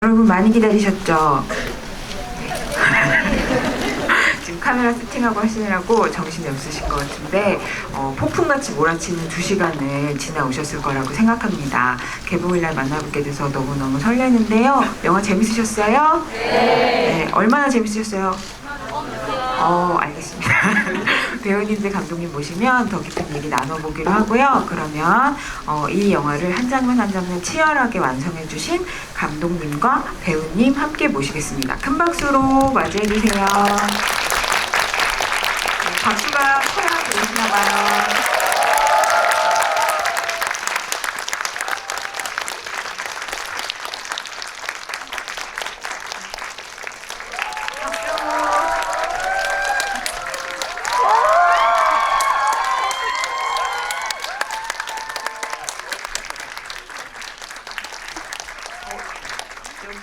여러분 많이 기다리셨죠? 지금 카메라 세팅하고 하시느라고 정신이 없으신 것 같은데 폭풍같이 몰아치는 2시간을 지나오셨을 거라고 생각합니다. 개봉일날 만나뵙게 돼서 너무너무 설레는데요. 영화 재밌으셨어요? 네. 얼마나 재밌으셨어요? 알겠습니다. 배우님들, 감독님 모시면 더 깊은 얘기 나눠보기로 하고요. 그러면 이 영화를 한 장면 한 장면 치열하게 완성해주신 감독님과 배우님 함께 모시겠습니다. 큰 박수로 맞이해주세요. 박수가 커야 들으시나봐요.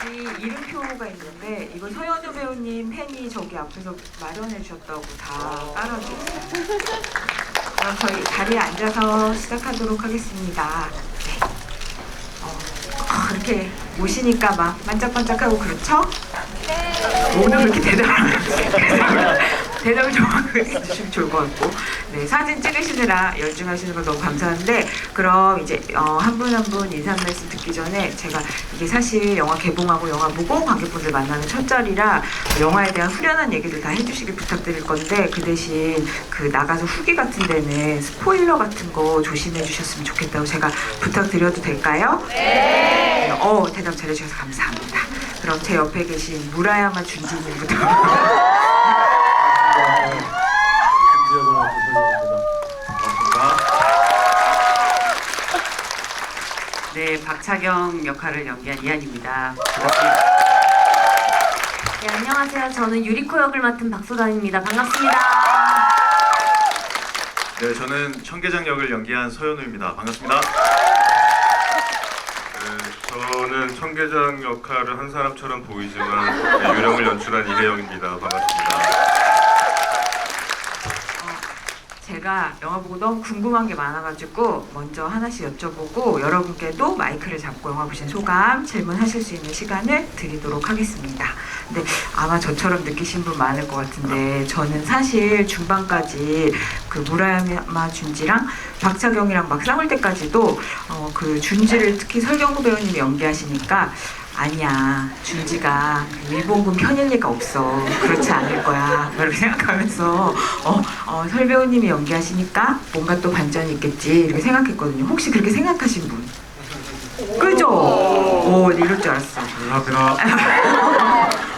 여기 이름표가 있는데 이거 서현우 배우님 팬이 저기 앞에서 마련해 주셨다고 다 깔아주셨어요. 그럼 저희 자리에 앉아서 시작하도록 하겠습니다. 네. 이렇게 모시니까 막 반짝반짝하고 그렇죠? 네. 오늘 이렇게 대답을 좀 해주시면 좋을 것 같고, 네, 사진 찍으시느라 열중하시는 거 너무 감사한데, 그럼 이제 한 분 한 분 인사 말씀 듣기 전에 제가 이게 사실 영화 개봉하고 영화 보고 관객분들 만나는 첫 자리라 영화에 대한 후련한 얘기들 다 해주시길 부탁드릴 건데, 그 대신 그 나가서 후기 같은 데는 스포일러 같은 거 조심해 주셨으면 좋겠다고 제가 부탁드려도 될까요? 네. 대답 잘해주셔서 감사합니다. 그럼 제 옆에 계신 무라야마 준지님부터. 네, 박차경 역할을 연기한 이한입니다. 네, 안녕하세요. 저는 유리코 역을 맡은 박소담입니다. 반갑습니다. 네, 저는 청계장 역을 연기한 서현우입니다. 반갑습니다. 저는 청계장 역할을 한 사람처럼 보이지만 유령을 연출한 이혜영입니다. 반갑습니다. 제가 영화 보고 너무 궁금한 게 많아가지고 먼저 하나씩 여쭤보고 여러분께도 마이크를 잡고 영화 보신 소감 질문하실 수 있는 시간을 드리도록 하겠습니다. 근데 아마 저처럼 느끼신 분 많을 것 같은데, 저는 사실 중반까지 그 무라야마 준지랑 박차경이랑 막 싸울 때까지도 그 준지를 특히 설경구 배우님이 연기하시니까 아니야, 준지가 일본군 편일 리가 없어, 그렇지 않을 거야 이렇게 생각하면서 설 배우님이 연기하시니까 뭔가 또 반전이 있겠지 이렇게 생각했거든요. 혹시 그렇게 생각하신 분? 그죠? 이럴 줄 알았어.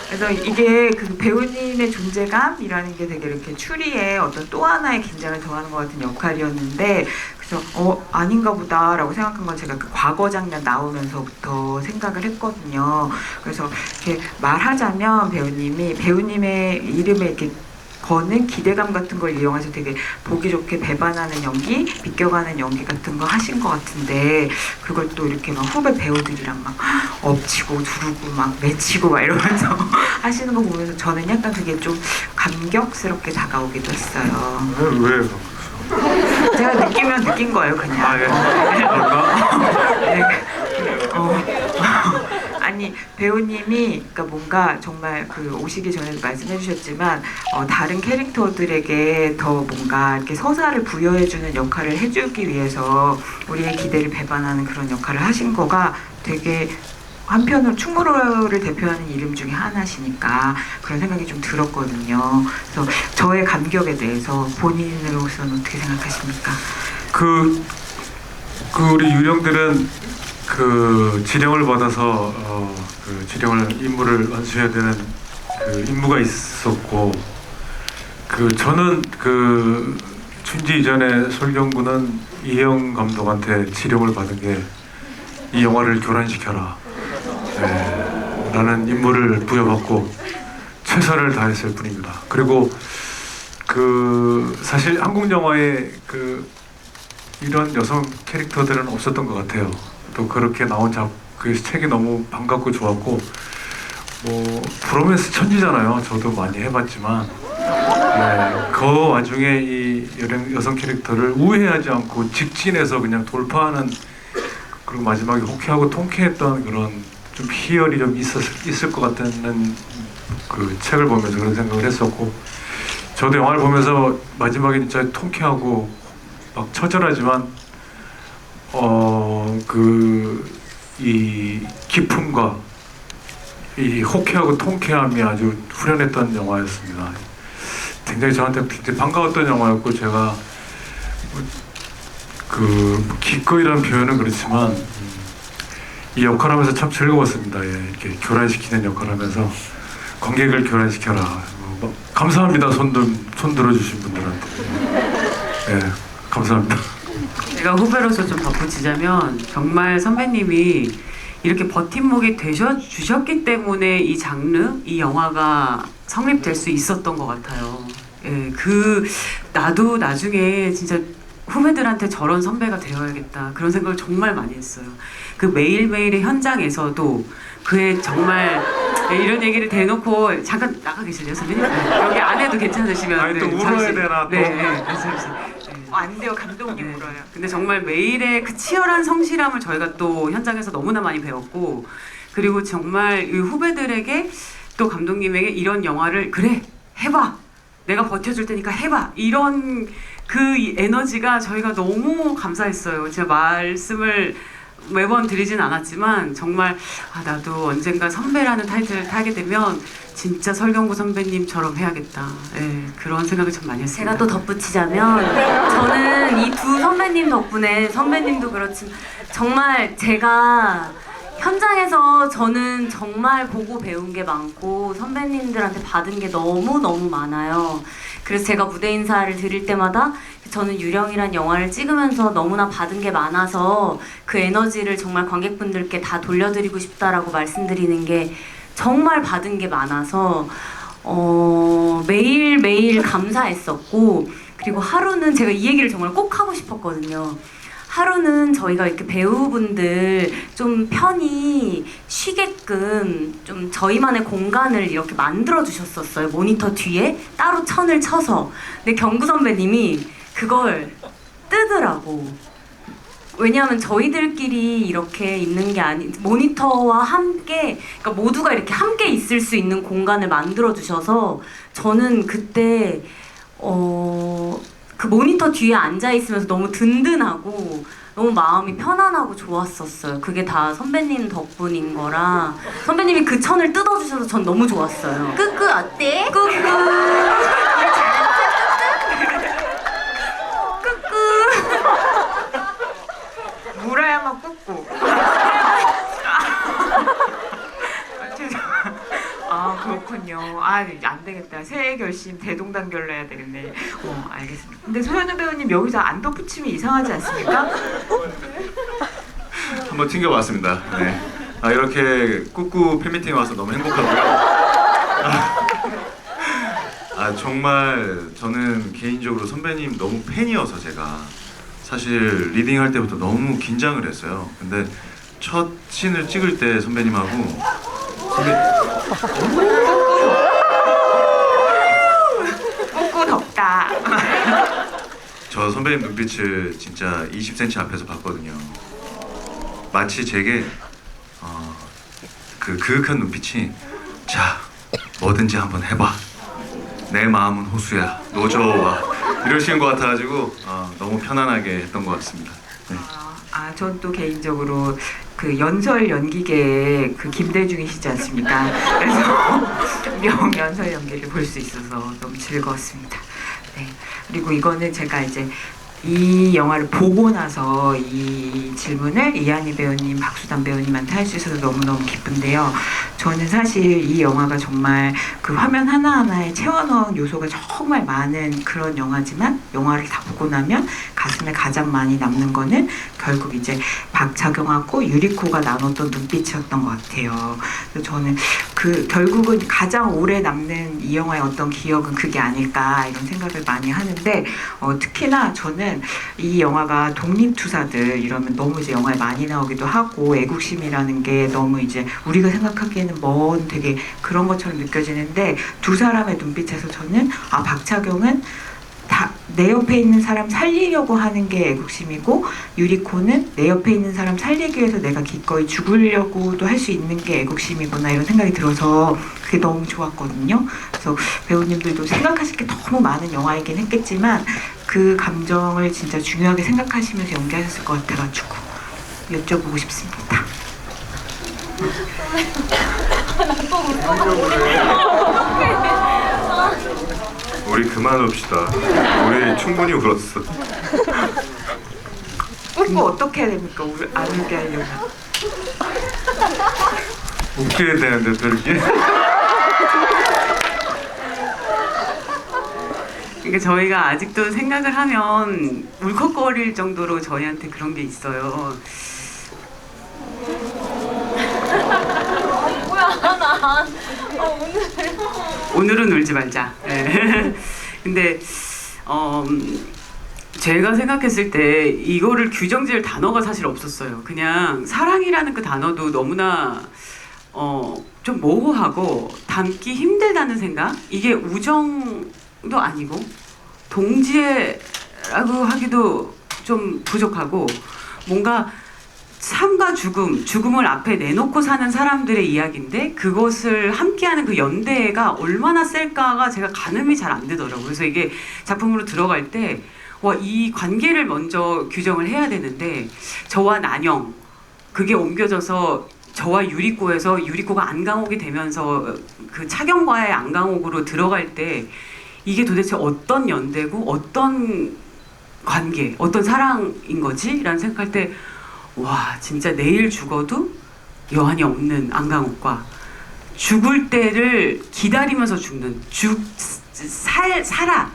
그래서 이게 그 배우님의 존재감이라는 게 되게 이렇게 추리에 어떤 또 하나의 긴장을 더하는 것 같은 역할이었는데, 그래서 아닌가 보다라고 생각한 건 제가 그 과거 장면 나오면서부터 생각을 했거든요. 그래서 이렇게 말하자면 배우님의 이름에 이렇게 거는 기대감 같은 걸 이용해서 되게 보기 좋게 배반하는 연기, 비껴가는 연기 같은 거 하신 것 같은데, 그걸 또 이렇게 막 후배 배우들이랑 막 엎치고 두르고 막 맺히고 막 이러면서 하시는 거 보면서 저는 약간 그게 좀 감격스럽게 다가오기도 했어요. 왜요? 제가 느끼면 느낀 거예요, 그냥. 네. 아니, 배우님이 그러니까 뭔가 정말 그 오시기 전에도 말씀해 주셨지만 다른 캐릭터들에게 더 뭔가 이렇게 서사를 부여해주는 역할을 해주기 위해서 우리의 기대를 배반하는 그런 역할을 하신 거가 되게 한편으로 충무로를 대표하는 이름 중에 하나시니까 그런 생각이 좀 들었거든요. 그래서 저의 감격에 대해서 본인으로서는 어떻게 생각하십니까? 그 우리 유령들은 그 지령을 받아서 그 지령을 임무를 완수해야 되는 그 임무가 있었고, 그 저는 그 춘지 이전에 설경구는 이혜영 감독한테 지령을 받은 게 이 영화를 교란시켜라, 라는 임무를 부여받고 최선을 다했을 뿐입니다. 그리고 그 사실 한국 영화에 그 이런 여성 캐릭터들은 없었던 것 같아요. 또 그렇게 나온 그 책이 너무 반갑고 좋았고 뭐 브로맨스 천지잖아요. 저도 많이 해봤지만 그 와중에 이 여성 캐릭터를 우회하지 않고 직진해서 그냥 돌파하는 그리고 마지막에 호쾌하고 통쾌했던 그런 좀 희열이 좀 있을 것 같다는 그 책을 보면서 그런 생각을 했었고 저도 영화를 보면서 마지막에 진짜 통쾌하고 막 처절하지만 이 기품과 이 호쾌하고 통쾌함이 아주 후련했던 영화였습니다. 굉장히 저한테 굉장히 반가웠던 영화였고 제가 기꺼이라는 표현은 그렇지만 이 역할하면서 참 즐거웠습니다. 이렇게 교란시키는 역할하면서 관객을 교란시켜라. 감사합니다. 손 들어주신 분들한테. 감사합니다. 제가 후배로서 좀 덧붙이자면 정말 선배님이 이렇게 버팀목이 주셨기 때문에 이 장르, 이 영화가 성립될 수 있었던 것 같아요. 나도 나중에 진짜 후배들한테 저런 선배가 되어야겠다 그런 생각을 정말 많이 했어요. 그 매일매일의 현장에서도 그의 정말 이런 얘기를 대놓고 잠깐 나가 계실래요 선배님? 여기 안 해도 괜찮으시면 아니 또 울어야 되나 또? 네. 안 돼요. 감독님 네. 울어요. 근데 정말 매일의 그 치열한 성실함을 저희가 또 현장에서 너무나 많이 배웠고 그리고 정말 이 후배들에게 또 감독님에게 이런 영화를 그래 해봐 내가 버텨줄 테니까 해봐 이런 그 에너지가 저희가 너무 감사했어요. 제가 말씀을 매번 드리진 않았지만 정말 나도 언젠가 선배라는 타이틀을 타게 되면 진짜 설경구 선배님처럼 해야겠다. 그런 생각을 참 많이 했습니다. 제가 또 덧붙이자면 저는 이 두 선배님 덕분에 선배님도 그렇지만 정말 제가 현장에서 저는 정말 보고 배운 게 많고 선배님들한테 받은 게 너무너무 많아요. 그래서 제가 무대 인사를 드릴 때마다 저는 유령이란 영화를 찍으면서 너무나 받은 게 많아서 그 에너지를 정말 관객분들께 다 돌려드리고 싶다라고 말씀드리는 게 정말 받은 게 많아서 매일매일 감사했었고 그리고 하루는 제가 이 얘기를 정말 꼭 하고 싶었거든요. 하루는 저희가 이렇게 배우분들 좀 편히 쉬게끔 좀 저희만의 공간을 이렇게 만들어 주셨었어요. 모니터 뒤에 따로 천을 쳐서. 근데 경구 선배님이 그걸 뜨더라고. 왜냐하면 저희들끼리 이렇게 있는 게 모니터와 함께 그러니까 모두가 이렇게 함께 있을 수 있는 공간을 만들어 주셔서 저는 그때 그 모니터 뒤에 앉아 있으면서 너무 든든하고 너무 마음이 편안하고 좋았었어요. 그게 다 선배님 덕분인 거라 선배님이 그 천을 뜯어주셔서 전 너무 좋았어요. 끄끄 어때? 끄끄 물어야만 꾹꾹. 그렇군요. 안 되겠다. 새해 결심 대동단결로 해야 되겠네. 알겠습니다. 근데 소연우 배우님 여기서 안 덧붙이면 이상하지 않습니까? 한번 튕겨봤습니다. 네. 이렇게 꾹꾹 팬미팅에 와서 너무 행복하고요. 정말 저는 개인적으로 선배님 너무 팬이어서 제가 사실 리딩할 때부터 너무 긴장을 했어요. 근데 첫 씬을 찍을 때 선배님하고 꾹꾹 덥다. 저 선배님 눈빛을 진짜 20cm 앞에서 봤거든요. 마치 제게 그 그윽한 눈빛이 자 뭐든지 한번 해봐. 내 마음은 호수야. 노조와 이러시는 것 같아가지고 너무 편안하게 했던 것 같습니다. 네. 전 또 개인적으로 그 연설 연기계의 그 김대중이시지 않습니까? 그래서 명연설 연기를 볼 수 있어서 너무 즐거웠습니다. 네. 그리고 이거는 제가 이제 이 영화를 보고 나서 이 질문을 이한희 배우님, 박수단 배우님한테 할 수 있어서 너무너무 기쁜데요. 저는 사실 이 영화가 정말 그 화면 하나하나에 채워넣은 요소가 정말 많은 그런 영화지만 영화를 다 보고 나면 가슴에 가장 많이 남는 거는 결국 이제 박차경하고 유리코가 나눴던 눈빛이었던 것 같아요. 그래서 저는 그 결국은 가장 오래 남는 이 영화의 어떤 기억은 그게 아닐까 이런 생각을 많이 하는데 특히나 저는 이 영화가 독립투사들 이러면 너무 이제 영화에 많이 나오기도 하고 애국심이라는 게 너무 이제 우리가 생각하기에는 먼 되게 그런 것처럼 느껴지는데 두 사람의 눈빛에서 저는 박차경은 다 내 옆에 있는 사람 살리려고 하는 게 애국심이고 유리코는 내 옆에 있는 사람 살리기 위해서 내가 기꺼이 죽으려고도 할 수 있는 게 애국심이구나 이런 생각이 들어서 그게 너무 좋았거든요. 그래서 배우님들도 생각하실 게 너무 많은 영화이긴 했겠지만 그 감정을 진짜 중요하게 생각하시면서 연기하셨을 것 같아가지고 여쭤보고 싶습니다. 우리 그만합시다. 우리 충분히 울었어. 웃고 어떻게 해야 됩니까? 안 울게 하려면. 웃겨야 되는데 또 이렇게. 그러니까 저희가 아직도 생각을 하면 울컥거릴 정도로 저희한테 그런 게 있어요. 오늘은 울지 말자. 네. 근데 제가 생각했을 때 이거를 규정지을 단어가 사실 없었어요. 그냥 사랑이라는 그 단어도 너무나 좀 모호하고 담기 힘들다는 생각? 이게 우정도 아니고 동지애라고 하기도 좀 부족하고 뭔가 삶과 죽음을 앞에 내놓고 사는 사람들의 이야기인데 그것을 함께하는 그 연대가 얼마나 셀까가 제가 가늠이 잘 안 되더라고요. 그래서 이게 작품으로 들어갈 때 이 관계를 먼저 규정을 해야 되는데 저와 난영 그게 옮겨져서 저와 유리코에서 유리코가 안강옥이 되면서 그 차경과의 안강옥으로 들어갈 때 이게 도대체 어떤 연대고 어떤 관계, 어떤 사랑인 거지? 라는 생각할 때 와 진짜 내일 죽어도 여한이 없는 안강옥과 죽을 때를 기다리면서 죽는 살아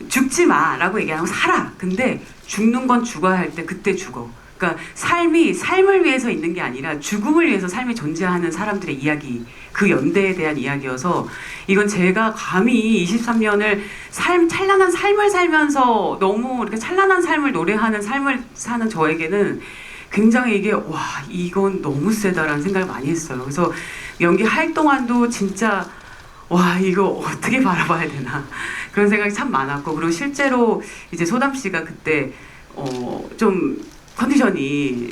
죽지 마라고 얘기하면 살아 근데 죽는 건 죽어야 할 때 그때 죽어 그러니까 삶을 위해서 있는 게 아니라 죽음을 위해서 삶이 존재하는 사람들의 이야기 그 연대에 대한 이야기여서 이건 제가 감히 23년을 찬란한 삶을 살면서 너무 이렇게 찬란한 삶을 노래하는 삶을 사는 저에게는 굉장히 이게 와 이건 너무 세다라는 생각을 많이 했어요. 그래서 연기할 동안도 진짜 와 이거 어떻게 바라봐야 되나 그런 생각이 참 많았고 그리고 실제로 이제 소담 씨가 그때 좀 컨디션이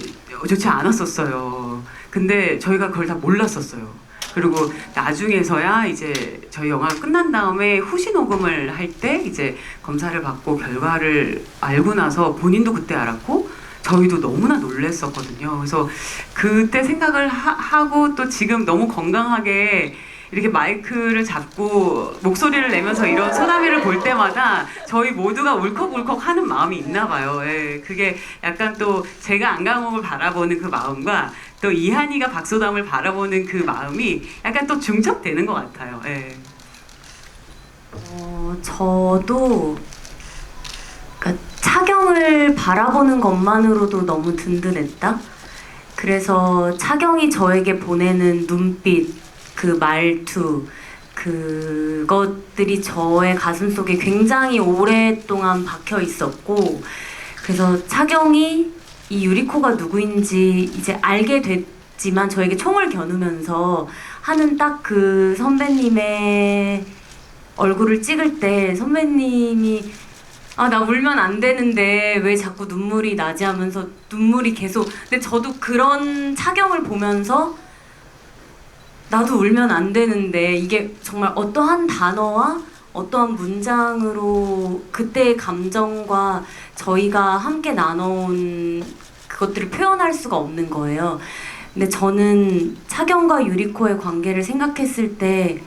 좋지 않았었어요. 근데 저희가 그걸 다 몰랐었어요. 그리고 나중에서야 이제 저희 영화가 끝난 다음에 후시 녹음을 할 때 이제 검사를 받고 결과를 알고 나서 본인도 그때 알았고 저희도 너무나 놀랬었거든요. 그래서 그때 생각을 하고 또 지금 너무 건강하게 이렇게 마이크를 잡고 목소리를 내면서 이런 소담이를 볼 때마다 저희 모두가 울컥울컥 하는 마음이 있나 봐요. 예, 그게 약간 또 제가 안강옥을 바라보는 그 마음과 또 이한이가 박소담을 바라보는 그 마음이 약간 또 중첩되는 것 같아요. 예. 저도 그러니까 차경을 바라보는 것만으로도 너무 든든했다. 그래서 차경이 저에게 보내는 눈빛, 그 말투, 그것들이 저의 가슴속에 굉장히 오랫동안 박혀 있었고, 그래서 차경이 이 유리코가 누구인지 이제 알게 됐지만 저에게 총을 겨누면서 하는 딱 그 선배님의 얼굴을 찍을 때 선배님이 나 울면 안 되는데 왜 자꾸 눈물이 나지 하면서 눈물이 계속 근데 저도 그런 차경을 보면서 나도 울면 안 되는데 이게 정말 어떠한 단어와 어떠한 문장으로 그때의 감정과 저희가 함께 나눠온 그것들을 표현할 수가 없는 거예요. 근데 저는 차경과 유리코의 관계를 생각했을 때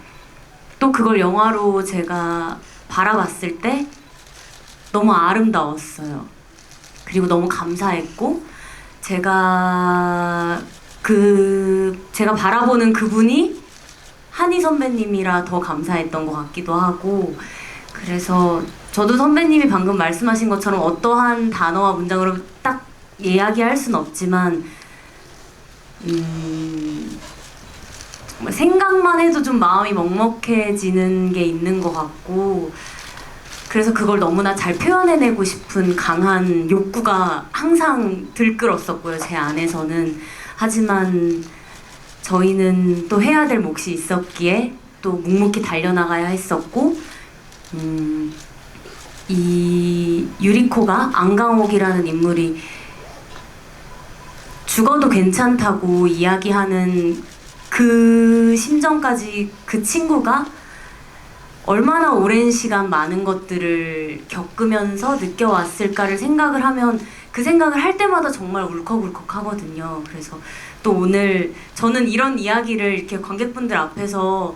또 그걸 영화로 제가 바라봤을 때 너무 아름다웠어요. 그리고 너무 감사했고 제가 바라보는 그분이 한희 선배님이라 더 감사했던 것 같기도 하고 그래서 저도 선배님이 방금 말씀하신 것처럼 어떠한 단어와 문장으로 딱 이야기할 수는 없지만 정말 생각만 해도 좀 마음이 먹먹해지는 게 있는 것 같고 그래서 그걸 너무나 잘 표현해내고 싶은 강한 욕구가 항상 들끓었었고요, 제 안에서는. 하지만 저희는 또 해야 될 몫이 있었기에 또 묵묵히 달려나가야 했었고 이 유리코가 안강옥이라는 인물이 죽어도 괜찮다고 이야기하는 그 심정까지 그 친구가 얼마나 오랜 시간 많은 것들을 겪으면서 느껴왔을까를 생각을 하면 그 생각을 할 때마다 정말 울컥울컥 하거든요. 그래서 또 오늘 저는 이런 이야기를 이렇게 관객분들 앞에서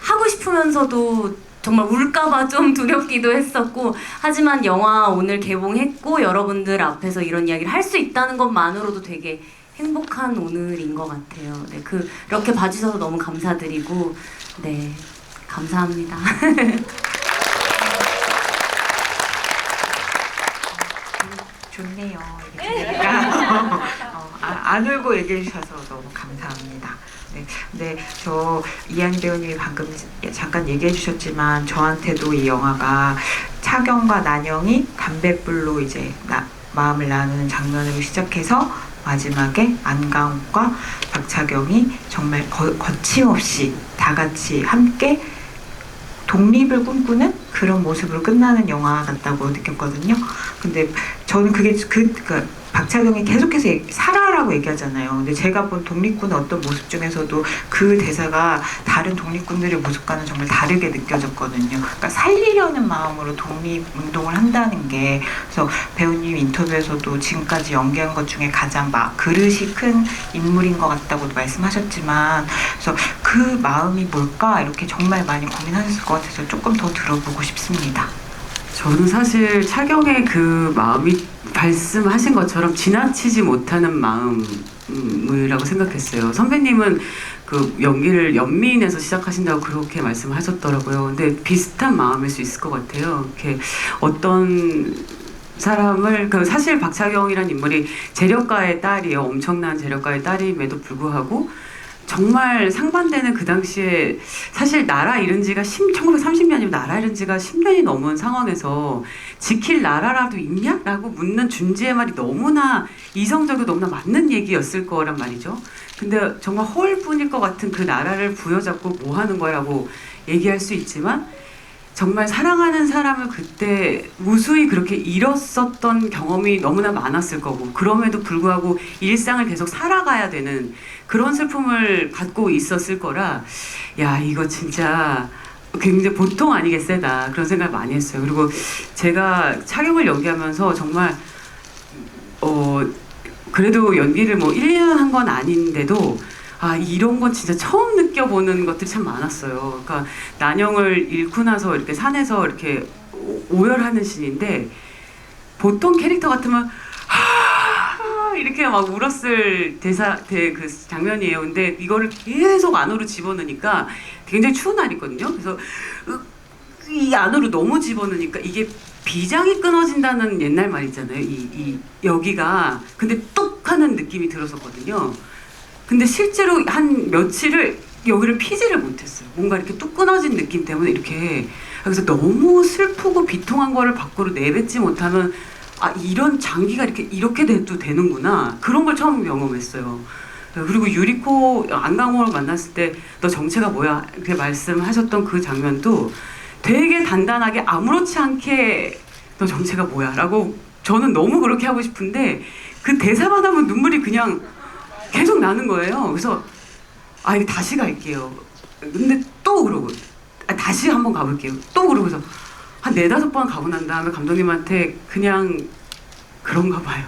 하고 싶으면서도 정말 울까봐 좀 두렵기도 했었고 하지만 영화 오늘 개봉했고 여러분들 앞에서 이런 이야기를 할 수 있다는 것만으로도 되게 행복한 오늘인 것 같아요. 네, 그렇게 봐주셔서 너무 감사드리고 네, 감사합니다. 좋네요. 이렇게 들으니까. 안 울고 얘기해 주셔서 너무 감사합니다. 네, 근데 저 이한 배우님이 방금 잠깐 얘기해 주셨지만 저한테도 이 영화가 차경과 난영이 담뱃불로 이제 마음을 나누는 장면으로 시작해서 마지막에 안강욱과 박차경이 정말 거침없이 다 같이 함께 독립을 꿈꾸는 그런 모습으로 끝나는 영화 같다고 느꼈거든요. 근데 저는 그게 박차경이 계속해서 살아라고 얘기하잖아요. 근데 제가 본 독립군의 어떤 모습 중에서도 그 대사가 다른 독립군들의 모습과는 정말 다르게 느껴졌거든요. 그러니까 살리려는 마음으로 독립운동을 한다는 게 그래서 배우님 인터뷰에서도 지금까지 연기한 것 중에 가장 그릇이 큰 인물인 것 같다고도 말씀하셨지만 그래서 그 마음이 뭘까 이렇게 정말 많이 고민하셨을 것 같아서 조금 더 들어보고 싶습니다. 저는 사실 차경의 그 마음이 말씀하신 것처럼 지나치지 못하는 마음이라고 생각했어요. 선배님은 그 연기를 연민에서 시작하신다고 그렇게 말씀하셨더라고요. 근데 비슷한 마음일 수 있을 것 같아요. 이렇게 어떤 사람을 사실 박차경이라는 인물이 재력가의 딸이에요. 엄청난 재력가의 딸임에도 불구하고 정말 상반되는 그 당시에 사실 나라 잃은 지가 1930년이면 나라 잃은 지가 10년이 넘은 상황에서 지킬 나라라도 있냐? 라고 묻는 준지의 말이 너무나 이성적이고 너무나 맞는 얘기였을 거란 말이죠. 근데 정말 허울뿐일 것 같은 그 나라를 부여잡고 뭐 하는 거라고 얘기할 수 있지만 정말 사랑하는 사람을 그때 무수히 그렇게 잃었었던 경험이 너무나 많았을 거고 그럼에도 불구하고 일상을 계속 살아가야 되는 그런 슬픔을 갖고 있었을 거라 야 이거 진짜 굉장히 보통 아니게 세다 그런 생각을 많이 했어요. 그리고 제가 차경을 연기하면서 정말 그래도 연기를 뭐 1년 한 건 아닌데도 아 이런 건 진짜 처음 느껴보는 것들이 참 많았어요. 그러니까 난영을 잃고 나서 이렇게 산에서 이렇게 오열하는 씬인데 보통 캐릭터 같으면 이렇게 막 울었을 그 장면이에요. 근데 이거를 계속 안으로 집어넣으니까 굉장히 추운 날이거든요. 그래서 이 안으로 너무 집어넣으니까 이게 비장이 끊어진다는 옛날 말 있잖아요. 이 여기가 근데 뚝 하는 느낌이 들었었거든요. 근데 실제로 한 며칠을 여기를 피지를 못했어요. 뭔가 이렇게 뚝 끊어진 느낌 때문에 이렇게 그래서 너무 슬프고 비통한 거를 밖으로 내뱉지 못하면 아 이런 장기가 이렇게 돼도 되는구나 그런 걸 처음 경험했어요. 그리고 유리코 안강호를 만났을 때 너 정체가 뭐야 이렇게 말씀하셨던 그 장면도 되게 단단하게 아무렇지 않게 너 정체가 뭐야 라고 저는 너무 그렇게 하고 싶은데 그 대사만 하면 눈물이 그냥 계속 나는 거예요. 그래서 아 이거 다시 갈게요. 근데 또 그러고 다시 한번 가볼게요. 또 그러고서 한 4-5번 가고 난 다음에 감독님한테 그냥 그런가 봐요.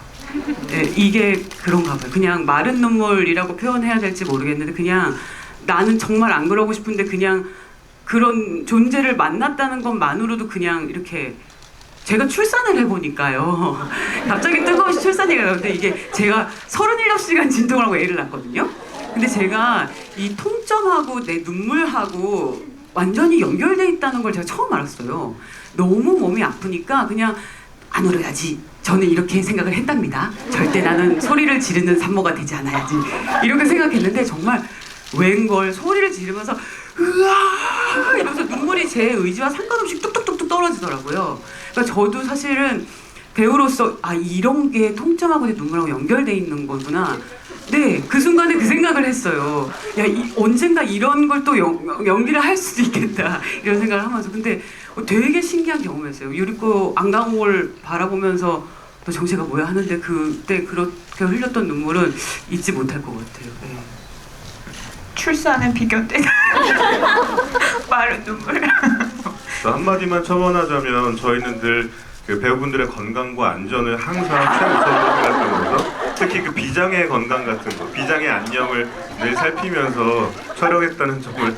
네, 이게 그런가 봐요. 그냥 마른 눈물이라고 표현해야 될지 모르겠는데 그냥 나는 정말 안 그러고 싶은데 그냥 그런 존재를 만났다는 것만으로도 그냥 이렇게 제가 출산을 해보니까요. 갑자기 뜬금없이 출산이 가요. 근데 이게 제가 37시간 진통을 하고 애를 낳았거든요. 근데 제가 이 통점하고 내 눈물하고 완전히 연결돼 있다는 걸 제가 처음 알았어요. 너무 몸이 아프니까 그냥 안 울어야지. 저는 이렇게 생각을 했답니다. 절대 나는 소리를 지르는 산모가 되지 않아야지. 이렇게 생각했는데 정말 웬걸 소리를 지르면서 으아 이러면서 눈물이 제 의지와 상관없이 뚝뚝뚝뚝 떨어지더라고요. 그러니까 저도 사실은 배우로서 아 이런 게 통증하고 눈물하고 연결돼 있는 거구나. 네, 그 순간에 그 생각을 했어요. 야, 언젠가 이런 걸 또 연기를 할 수도 있겠다 이런 생각을 하면서 근데 되게 신기한 경험이었어요. 유리코 안강호를 바라보면서 너 정체가 뭐야 하는데 그때 그렇게 흘렸던 눈물은 잊지 못할 것 같아요. 네. 출산은 비교되는 마른 눈물. 한마디만 첨언하자면 저희는 늘 그 배우분들의 건강과 안전을 항상 최우선으로 생각하면서 특히 그 비장의 건강 같은 거, 비장의 안녕을 늘 살피면서 촬영했다는 점을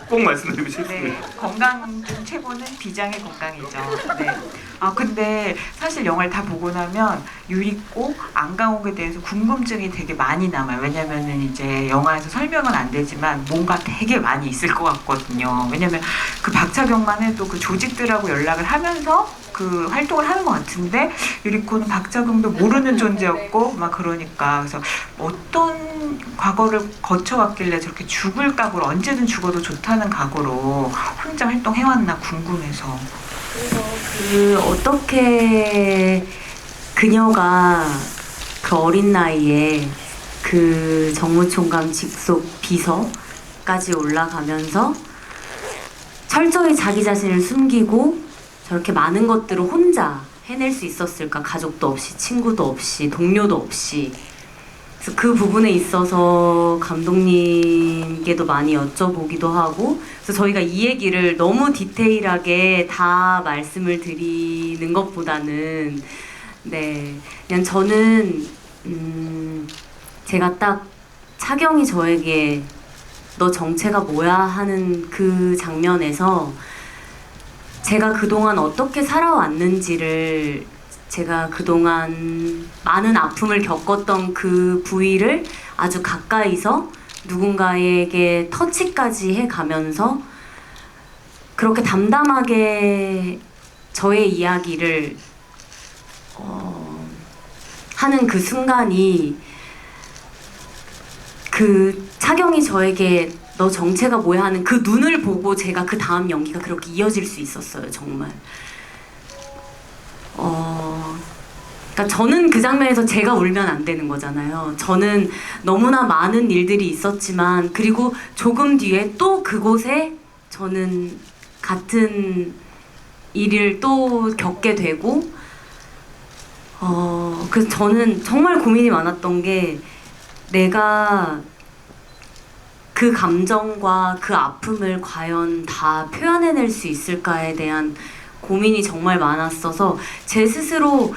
꼭 말씀드리고 싶습니다. 네, 건강 중 최고는 비장의 건강이죠. 네. 아 근데 사실 영화를 다 보고 나면 유리코, 안강옥에 대해서 궁금증이 되게 많이 남아요. 왜냐면은 이제 영화에서 설명은 안 되지만 뭔가 되게 많이 있을 것 같거든요. 왜냐면 그 박차경만 해도 그 조직들하고 연락을 하면서 그 활동을 하는 것 같은데 유리코는 박차경도 모르는 존재였고 막 그러니까 그래서 어떤 과거를 거쳐왔길래 저렇게 죽을 각오로 언제든 죽어도 좋다는 각오로 혼자 활동해왔나 궁금해서. 그 어떻게 그녀가 그 어린 나이에 그 정무총장 직속 비서까지 올라가면서 철저히 자기 자신을 숨기고 저렇게 많은 것들을 혼자 해낼 수 있었을까? 가족도 없이, 친구도 없이, 동료도 없이. 그래서 그 부분에 있어서 감독님께도 많이 여쭤보기도 하고, 그래서 저희가 이 얘기를 너무 디테일하게 다 말씀을 드리는 것보다는, 네, 그냥 저는, 제가 딱 차경이 저에게 너 정체가 뭐야 하는 그 장면에서 제가 그동안 어떻게 살아왔는지를 제가 그동안 많은 아픔을 겪었던 그 부위를 아주 가까이서 누군가에게 터치까지 해가면서 그렇게 담담하게 저의 이야기를 하는 그 순간이 그 차경이 저에게 너 정체가 뭐야 하는 그 눈을 보고 제가 그 다음 연기가 그렇게 이어질 수 있었어요, 정말. 그러니까 저는 그 장면에서 제가 울면 안 되는 거잖아요. 저는 너무나 많은 일들이 있었지만 그리고 조금 뒤에 또 그곳에 저는 같은 일을 또 겪게 되고 그래서 저는 정말 고민이 많았던 게 내가 그 감정과 그 아픔을 과연 다 표현해낼 수 있을까에 대한 고민이 정말 많았어서 제 스스로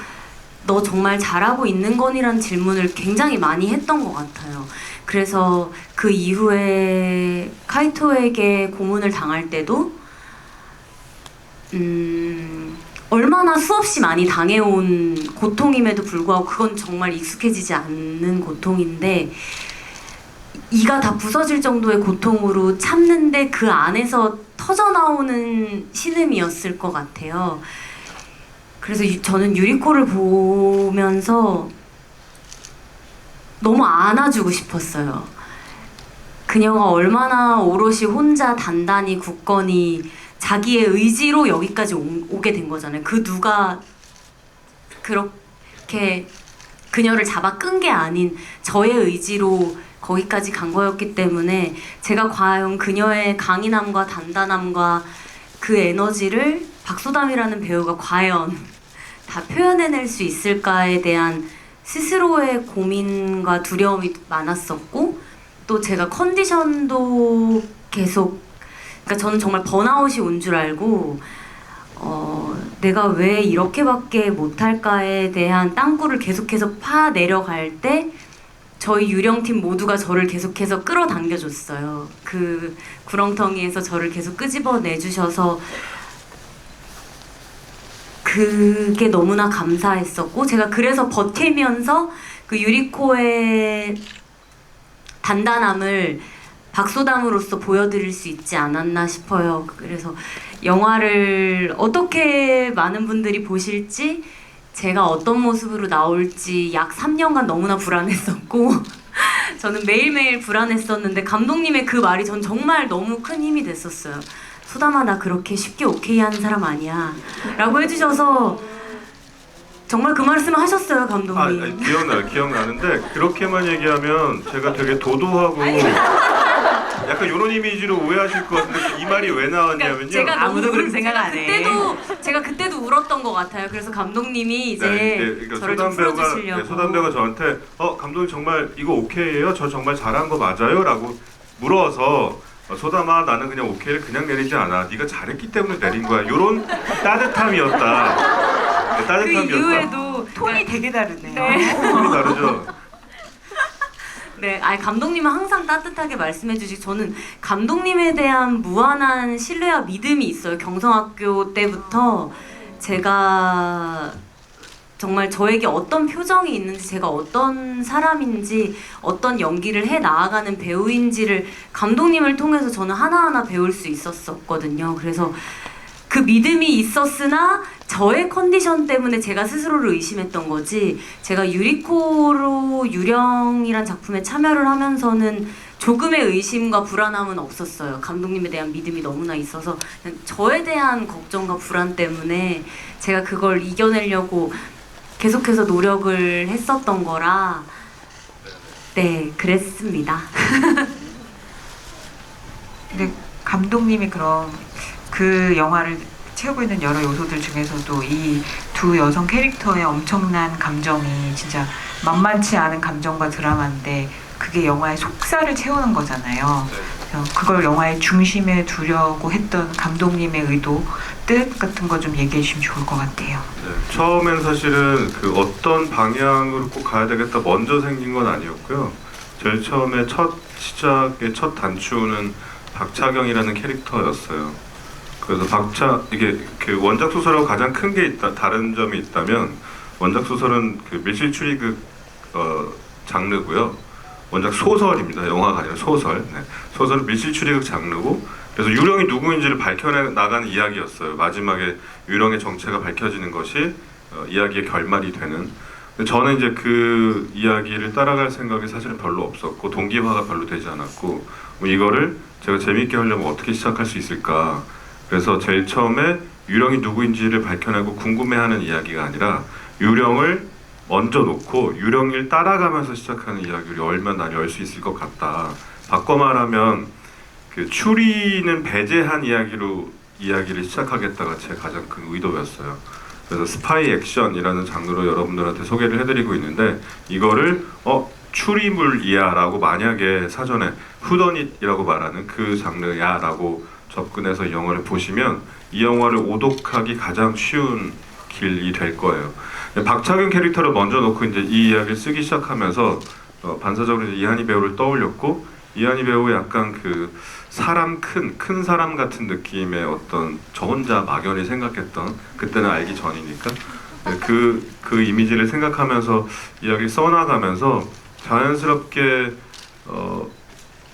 너 정말 잘하고 있는 거니라는 질문을 굉장히 많이 했던 것 같아요. 그래서 그 이후에 카이토에게 고문을 당할 때도 얼마나 수없이 많이 당해온 고통임에도 불구하고 그건 정말 익숙해지지 않는 고통인데 이가 다 부서질 정도의 고통으로 참는데 그 안에서 터져나오는 신음이었을 것 같아요. 그래서 저는 유리코를 보면서 너무 안아주고 싶었어요. 그녀가 얼마나 오롯이 혼자 단단히 굳건히 자기의 의지로 여기까지 오게 된 거잖아요. 그 누가 그렇게 그녀를 잡아 끈 게 아닌 저의 의지로 거기까지 간 거였기 때문에 제가 과연 그녀의 강인함과 단단함과 그 에너지를 박소담이라는 배우가 과연 다 표현해낼 수 있을까에 대한 스스로의 고민과 두려움이 많았었고 또 제가 컨디션도 계속 그러니까 저는 정말 번아웃이 온 줄 알고 내가 왜 이렇게밖에 못할까에 대한 땅굴을 계속해서 파 내려갈 때 저희 유령팀 모두가 저를 계속해서 끌어당겨줬어요. 그 구렁텅이에서 저를 계속 끄집어내주셔서 그게 너무나 감사했었고 제가 그래서 버티면서 그 유리코의 단단함을 박소담으로서 보여드릴 수 있지 않았나 싶어요. 그래서 영화를 어떻게 많은 분들이 보실지, 제가 어떤 모습으로 나올지 약 3년간 너무나 불안했었고 저는 매일매일 불안했었는데, 감독님의 그 말이 전 정말 너무 큰 힘이 됐었어요. 소담아, 나 그렇게 쉽게 오케이 하는 사람 아니야 라고 해주셔서 정말 그 말씀을 하셨어요, 감독님. 기억나는데 그렇게만 얘기하면 제가 되게 도도하고 약간 이런 이미지로 오해하실 것 같은데 이 말이 왜 나왔냐면요. 제가 너무 아무도 그렇게 생각 안 해. 제가 그때도 울었던 것 같아요. 그래서 감독님이 이제 그러니까 저를 좀 풀어주시려고. 소담 배우가 저한테 감독님 정말 이거 오케이예요? 저 정말 잘한 거 맞아요? 라고 물어서 소담아, 나는 그냥 오케이를 그냥 내리지 않아. 네가 잘했기 때문에 내린 거야. 이런 따뜻함이었다. 그 따뜻함이었다. 이후에도 톤이 되게 다르네요. 톤이 다르죠. 네, 감독님은 항상 따뜻하게 말씀해주시고, 저는 감독님에 대한 무한한 신뢰와 믿음이 있어요. 경성학교 때부터 제가 정말 저에게 어떤 표정이 있는지, 제가 어떤 사람인지, 어떤 연기를 해 나아가는 배우인지를 감독님을 통해서 저는 하나하나 배울 수 있었거든요. 그래서 그 믿음이 있었으나 저의 컨디션 때문에 제가 스스로를 의심했던 거지, 제가 유리코로 유령이란 작품에 참여를 하면서는 조금의 의심과 불안함은 없었어요. 감독님에 대한 믿음이 너무나 있어서 그냥 저에 대한 걱정과 불안 때문에 제가 그걸 이겨내려고 계속해서 노력을 했었던 거라, 네, 그랬습니다. 근데 감독님이 그럼 그 영화를 채우고 있는 여러 요소들 중에서도 이 두 여성 캐릭터의 엄청난 감정이 진짜 만만치 않은 감정과 드라마인데, 그게 영화의 속살을 채우는 거잖아요. 그래서 그걸 영화의 중심에 두려고 했던 감독님의 의도, 뜻 같은 거 좀 얘기해 주시면 좋을 것 같아요. 네, 처음엔 사실은 그 어떤 방향으로 꼭 가야 되겠다 먼저 생긴 건 아니었고요. 제일 처음에 시작의 첫 단추는 박차경이라는 캐릭터였어요. 그래서 이게 그 원작 소설하고 가장 큰 게 다른 점이 있다면, 원작 소설은 그 밀실 추리극 장르고요. 원작 소설입니다. 영화가 아니라 소설. 네. 소설은 밀실 추리극 장르고, 그래서 유령이 누구인지를 밝혀나가는 이야기였어요. 마지막에 유령의 정체가 밝혀지는 것이 이야기의 결말이 되는. 근데 저는 이제 그 이야기를 따라갈 생각이 사실은 별로 없었고, 동기화가 별로 되지 않았고, 이거를 제가 재밌게 하려면 어떻게 시작할 수 있을까. 그래서 제일 처음에 유령이 누구인지를 밝혀내고 궁금해하는 이야기가 아니라, 유령을 먼저 놓고 유령을 따라가면서 시작하는 이야기를 열면 난 열 수 있을 것 같다. 바꿔 말하면 그 추리는 배제한 이야기를 시작하겠다가 제 가장 큰 의도였어요. 그래서 스파이 액션이라는 장르로 여러분들한테 소개를 해드리고 있는데, 이거를 추리물이야 라고 만약에 사전에 후더닛이라고 말하는 그 장르야 라고 접근해서 이 영화를 보시면 이 영화를 오독하기 가장 쉬운 길이 될 거예요. 박차경 캐릭터를 먼저 놓고 이제 이 이야기를 쓰기 시작하면서 반사적으로 이제 이한희 배우를 떠올렸고, 이한희 배우의 약간 그 사람 큰 사람 같은 느낌의 어떤, 저 혼자 막연히 생각했던, 그때는 알기 전이니까 그 이미지를 생각하면서 이야기를 써나가면서 자연스럽게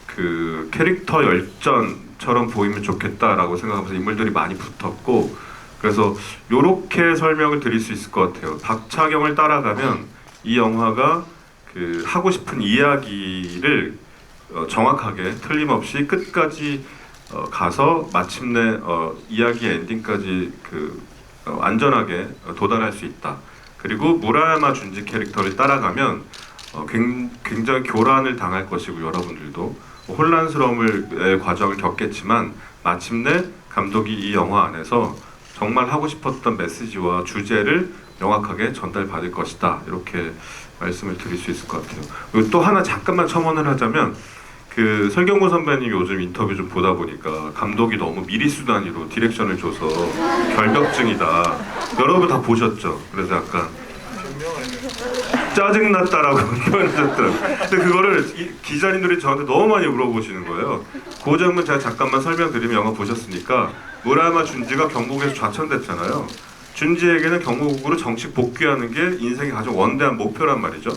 그 캐릭터 열전처럼 보이면 좋겠다라고 생각하면서 인물들이 많이 붙었고, 그래서 요렇게 설명을 드릴 수 있을 것 같아요. 박차경을 따라가면 이 영화가 그 하고 싶은 이야기를 정확하게 틀림없이 끝까지 가서 마침내 이야기의 엔딩까지 안전하게 도달할 수 있다. 그리고 무라야마 준지 캐릭터를 따라가면 굉장히 교란을 당할 것이고, 여러분들도 혼란스러움의 과정을 겪겠지만 마침내 감독이 이 영화 안에서 정말 하고 싶었던 메시지와 주제를 명확하게 전달받을 것이다. 이렇게 말씀을 드릴 수 있을 것 같아요. 그리고 또 하나 잠깐만 첨언을 하자면, 그 설경구 선배님 요즘 인터뷰 좀 보다 보니까 감독이 너무 미리수 단위로 디렉션을 줘서 결벽증이다. 여러분 다 보셨죠? 그래서 약간 짜증났다라고 표현하셨더라고요. 근데 그거를 기자님들이 저한테 너무 많이 물어보시는 거예요. 그 장면 제가 잠깐만 설명드리면, 영화 보셨으니까 무라야마 준지가 경북에서 좌천됐잖아요. 준지에게는 경북으로 정식 복귀하는 게 인생의 가장 원대한 목표란 말이죠.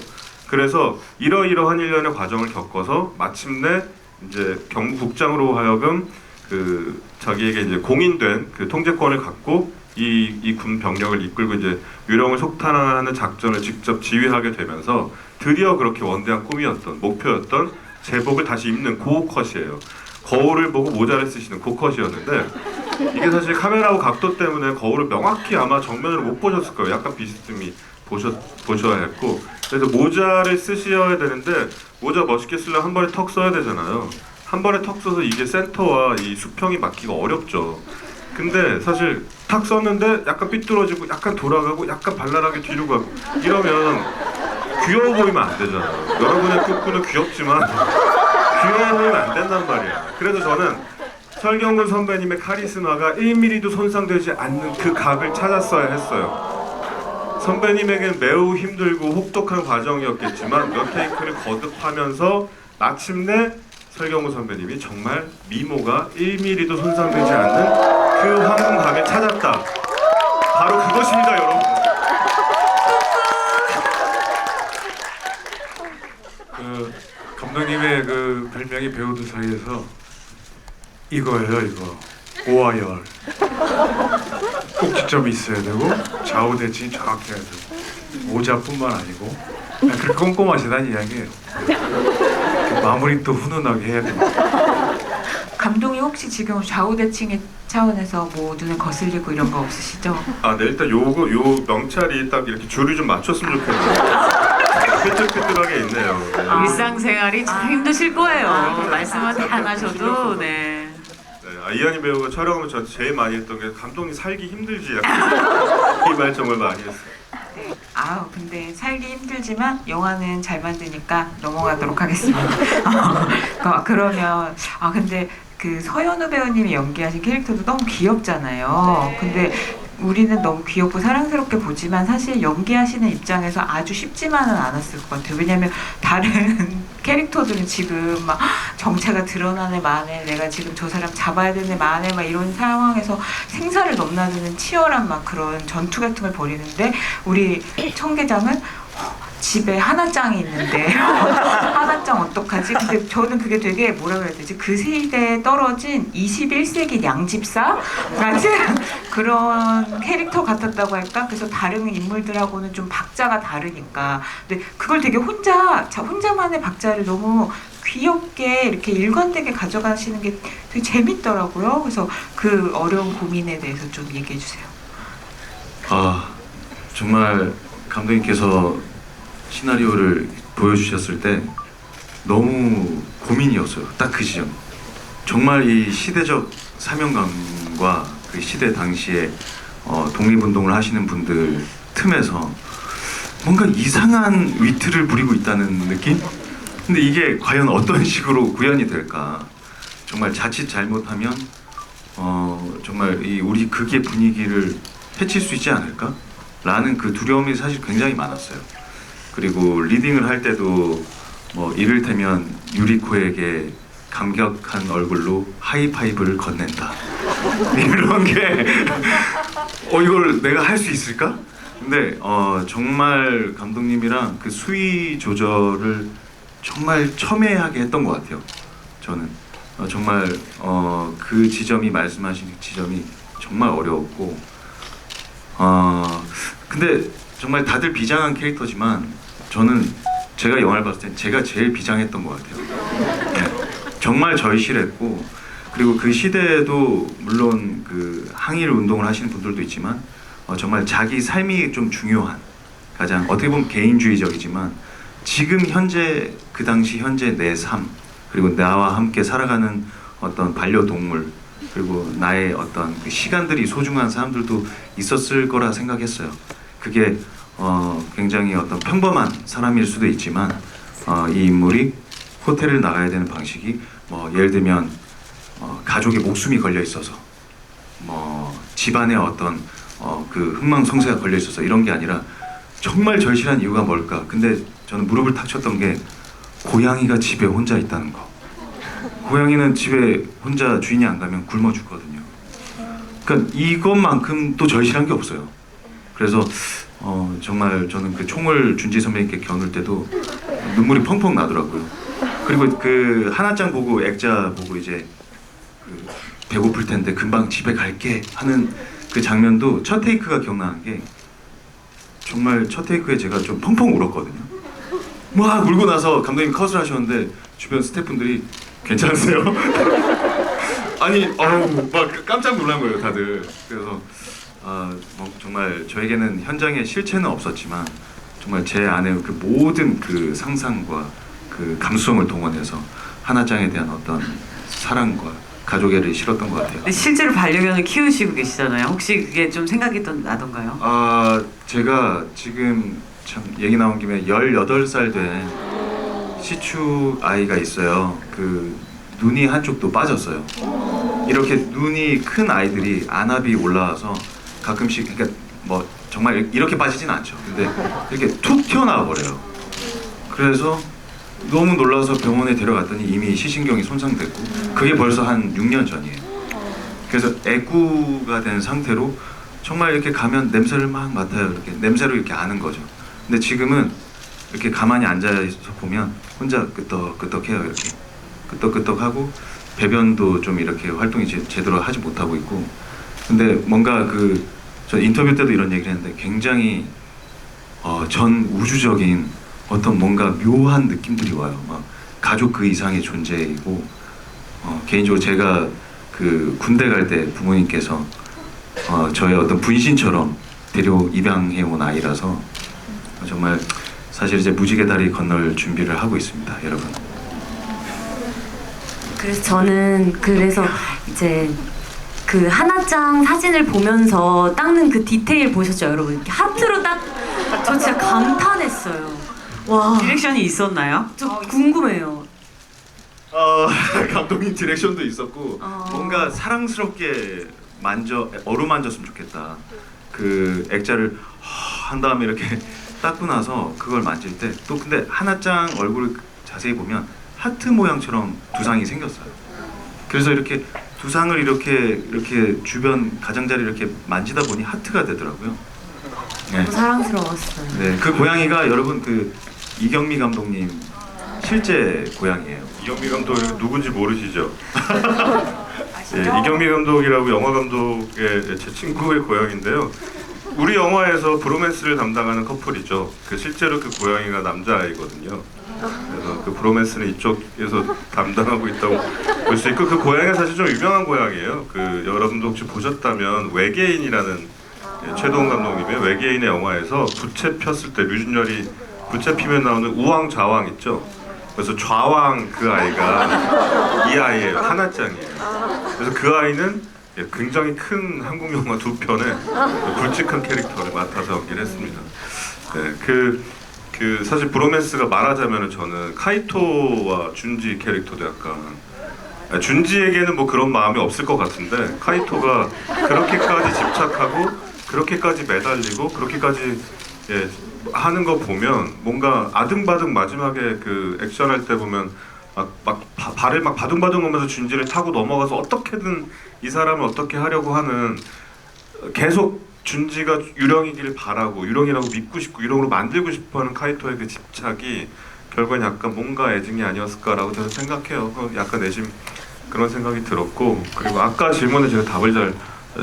그래서 이러이러한 일련의 과정을 겪어서 마침내 이제 경무국장으로 하여금 그 자기에게 이제 공인된 그 통제권을 갖고 이 군 병력을 이끌고 이제 유령을 속탄하는 작전을 직접 지휘하게 되면서 드디어 그렇게 원대한 꿈이었던 목표였던 제복을 다시 입는 그 컷이에요. 거울을 보고 모자를 쓰시는 그 컷이었는데 이게 사실 카메라하고 각도 때문에 거울을 명확히 아마 정면으로 못 보셨을 거예요. 약간 비스듬히 보셔야 했고, 그래서 모자를 쓰셔야 되는데 모자 멋있게 쓰려면 한 번에 턱 써야 되잖아요. 한 번에 턱 써서 이게 센터와 이 수평이 맞기가 어렵죠. 근데 사실 탁 썼는데 약간 삐뚤어지고 약간 돌아가고 약간 발랄하게 뒤로 가고 이러면 귀여워 보이면 안 되잖아요. 여러분의 꾹꾹은 귀엽지만 귀여워 보이면 안 된단 말이야. 그래서 저는 설경구 선배님의 카리스마가 1mm도 손상되지 않는 그 각을 찾았어야 했어요. 선배님에겐 매우 힘들고 혹독한 과정이었겠지만 몇 테이크를 거듭하면서 마침내 설경구 선배님이 정말 미모가 1mm도 손상되지 않는 그 황금각을 찾았다. 바로 그것입니다, 여러분. 그 감독님의 그 별명이 배우들 사이에서 이거예요, 이거. 오와열. 꼭지점이 있어야 되고 좌우대칭이 정확해야 되고 모자뿐만 아니고 그렇게 꼼꼼하시다는 이야기예요. 마무리 또 훈훈하게 해야 됩니다. 감독이 혹시 지금 좌우대칭의 차원에서 뭐 눈에 거슬리고 이런 거 없으시죠? 아, 네, 일단 요 명찰이 딱 이렇게 줄을 좀 맞췄으면 좋겠네요. 삐뚤삐뚤하게 있네요. 네. 일상생활이 참 힘드실 거예요. 말씀은 안 하셔도. 네. 네, 이한희 배우가 촬영하면서 제일 많이 했던 게 감독님 살기 힘들지 이 말 정말 많이 했어요. 네. 아우 근데 살기 힘들지만 영화는 잘 만드니까 넘어가도록 하겠습니다. 그러면 근데 그 서현우 배우님이 연기하신 캐릭터도 너무 귀엽잖아요. 근데 우리는 너무 귀엽고 사랑스럽게 보지만 사실 연기하시는 입장에서 아주 쉽지만은 않았을 것 같아요. 왜냐면 다른 캐릭터들은 지금 막 정체가 드러나네 만에 내가 지금 저 사람 잡아야 되네 만에 막 이런 상황에서 생사를 넘나드는 치열한 막 그런 전투 같은 걸 벌이는데 우리 청계장은 집에 하나짱이 있는데 하나짱 어떡하지? 근데 저는 그게 되게 뭐라 그래야 되지? 그 세대에 떨어진 21세기 양집사 같은 그런 캐릭터 같았다고 할까? 그래서 다른 인물들하고는 좀 박자가 다르니까 근데 그걸 되게 혼자만의 박자를 너무 귀엽게 이렇게 일관되게 가져가시는 게 되게 재밌더라고요. 그래서 그 어려운 고민에 대해서 좀 얘기해 주세요. 정말 감독님께서 시나리오를 보여주셨을 때 너무 고민이었어요. 딱 그 지점. 정말 이 시대적 사명감과 그 시대 당시에 독립운동을 하시는 분들 틈에서 뭔가 이상한 위트를 부리고 있다는 느낌? 근데 이게 과연 어떤 식으로 구현이 될까? 정말 자칫 잘못하면 정말 우리 극의 분위기를 해칠 수 있지 않을까? 라는 그 두려움이 사실 굉장히 많았어요. 그리고 리딩을 할 때도 뭐 이를테면 유리코에게 감격한 얼굴로 하이파이브를 건넨다 이런 게 이걸 내가 할 수 있을까? 근데 정말 감독님이랑 그 수위 조절을 정말 첨예하게 했던 것 같아요. 저는 정말 그 지점이 말씀하신 지점이 정말 어려웠고 근데 정말 다들 비장한 캐릭터지만 저는 제가 영화를 봤을 땐 제가 제일 비장했던 것 같아요. 네, 정말 절실했고 그리고 그 시대에도 물론 그 항일 운동을 하시는 분들도 있지만 정말 자기 삶이 좀 중요한 가장 어떻게 보면 개인주의적이지만 지금 현재 그 당시 현재 내 삶 그리고 나와 함께 살아가는 어떤 반려동물 그리고 나의 어떤 그 시간들이 소중한 사람들도 있었을 거라 생각했어요. 그게 굉장히 어떤 평범한 사람일 수도 있지만 이 인물이 호텔을 나가야 되는 방식이 뭐 예를 들면 가족의 목숨이 걸려 있어서 뭐 집안에 어떤 그 흥망성쇠가 걸려 있어서 이런 게 아니라 정말 절실한 이유가 뭘까? 근데 저는 무릎을 탁 쳤던 게 고양이가 집에 혼자 있다는 거. 고양이는 집에 혼자 주인이 안 가면 굶어 죽거든요. 그러니까 이것만큼 또 절실한 게 없어요. 그래서 정말 저는 그 총을 준지 선배님께 겨눌 때도 눈물이 펑펑 나더라고요. 그리고 그 하나짱 보고 액자 보고 이제 그 배고플 텐데 금방 집에 갈게 하는 그 장면도 첫 테이크가 기억나는 게 정말 첫 테이크에 제가 좀 펑펑 울었거든요. 막 울고 나서 감독님이 컷을 하셨는데 주변 스태프분들이 괜찮으세요? 아니 막 깜짝 놀란 거예요 다들. 그래서 뭐 정말 저에게는 현장에 실체는 없었지만 정말 제 안에 그 모든 그 상상과 그 감수성을 동원해서 하나짱에 대한 어떤 사랑과 가족애를 실었던 것 같아요. 근데 실제로 반려견을 키우시고 계시잖아요. 혹시 그게 좀 생각이 나던가요? 제가 지금 참 얘기 나온 김에 18살 된 시추 아이가 있어요. 그 눈이 한쪽도 빠졌어요. 이렇게 눈이 큰 아이들이 안압이 올라와서 가끔씩 그러니까 뭐 정말 이렇게 빠지진 않죠. 근데 이렇게 툭 튀어나와 버려요. 그래서 너무 놀라서 병원에 데려갔더니 이미 시신경이 손상됐고 그게 벌써 한 6년 전이에요. 그래서 애구가 된 상태로 정말 이렇게 가면 냄새를 막 맡아요. 이렇게 냄새로 이렇게 아는 거죠. 근데 지금은 이렇게 가만히 앉아서 보면 혼자 끄떡끄떡해요. 이렇게 끄떡끄떡하고 배변도 좀 이렇게 활동이 제대로 하지 못하고 있고. 근데 뭔가 저 인터뷰 때도 이런 얘기를 했는데 굉장히 전 우주적인 어떤 뭔가 묘한 느낌들이 와요. 막 가족 그 이상의 존재이고 개인적으로 제가 그 군대 갈 때 부모님께서 저의 어떤 분신처럼 입양해 온 아이라서 정말 사실 이제 무지개 다리 건널 준비를 하고 있습니다, 여러분. 그래서 저는 이제 그 하나짱 사진을 보면서 닦는 그 디테일 보셨죠, 여러분? 이렇게 하트로 저 진짜 감탄했어요. 와, 디렉션이 있었나요? 저 궁금해요. 감독님 디렉션도 있었고 뭔가 사랑스럽게 어루만졌으면 좋겠다. 그 액자를 한 다음에 이렇게 닦고 나서 그걸 만질 때 또 근데 하나짱 얼굴을 자세히 보면 하트 모양처럼 두상이 생겼어요. 그래서 이렇게 두상을 이렇게 주변 가장자리 이렇게 만지다 보니 하트가 되더라고요. 네. 너무 사랑스러웠어요. 네, 그 고양이가 여러분 그 이경미 감독님 실제 고양이에요. 이경미 감독이 누군지 모르시죠? 예, 이경미 감독이라고 영화 감독의 제 친구의 고양인데요. 우리 영화에서 브로맨스를 담당하는 커플이죠. 실제로 그 고양이가 남자아이거든요. 그래서 그 브로맨스는 이쪽에서 담당하고 있다고 볼 수 있고 그 고양이가 사실 좀 유명한 고양이에요. 여러분도 혹시 보셨다면 외계인이라는 최동훈 감독님의 외계인의 영화에서 부채 폈을 때 류준열이 부채 피면 나오는 우왕좌왕 있죠. 그래서 좌왕 그 아이가 이 아이예요. 하나짱이에요. 그래서 그 아이는 굉장히 큰 한국 영화 2편에 굵직한 캐릭터를 맡아서 연기를 했습니다. 네, 사실 브로맨스가 말하자면은 저는 카이토와 준지 캐릭터도 약간 준지에게는 뭐 그런 마음이 없을 것 같은데 카이토가 그렇게까지 집착하고 그렇게까지 매달리고 그렇게까지 하는 거 보면 뭔가 아등바등 마지막에 그 액션할 때 보면 막 발을 막 바둥바둥 하면서 준지를 타고 넘어가서 어떻게든 이 사람을 어떻게 하려고 하는 계속 준지가 유령이길 바라고 유령이라고 믿고 싶고 유령으로 만들고 싶어하는 카이토의 그 집착이 결국엔 약간 뭔가 애증이 아니었을까라고 저는 생각해요. 약간 내심 그런 생각이 들었고 그리고 아까 질문에 제가 답을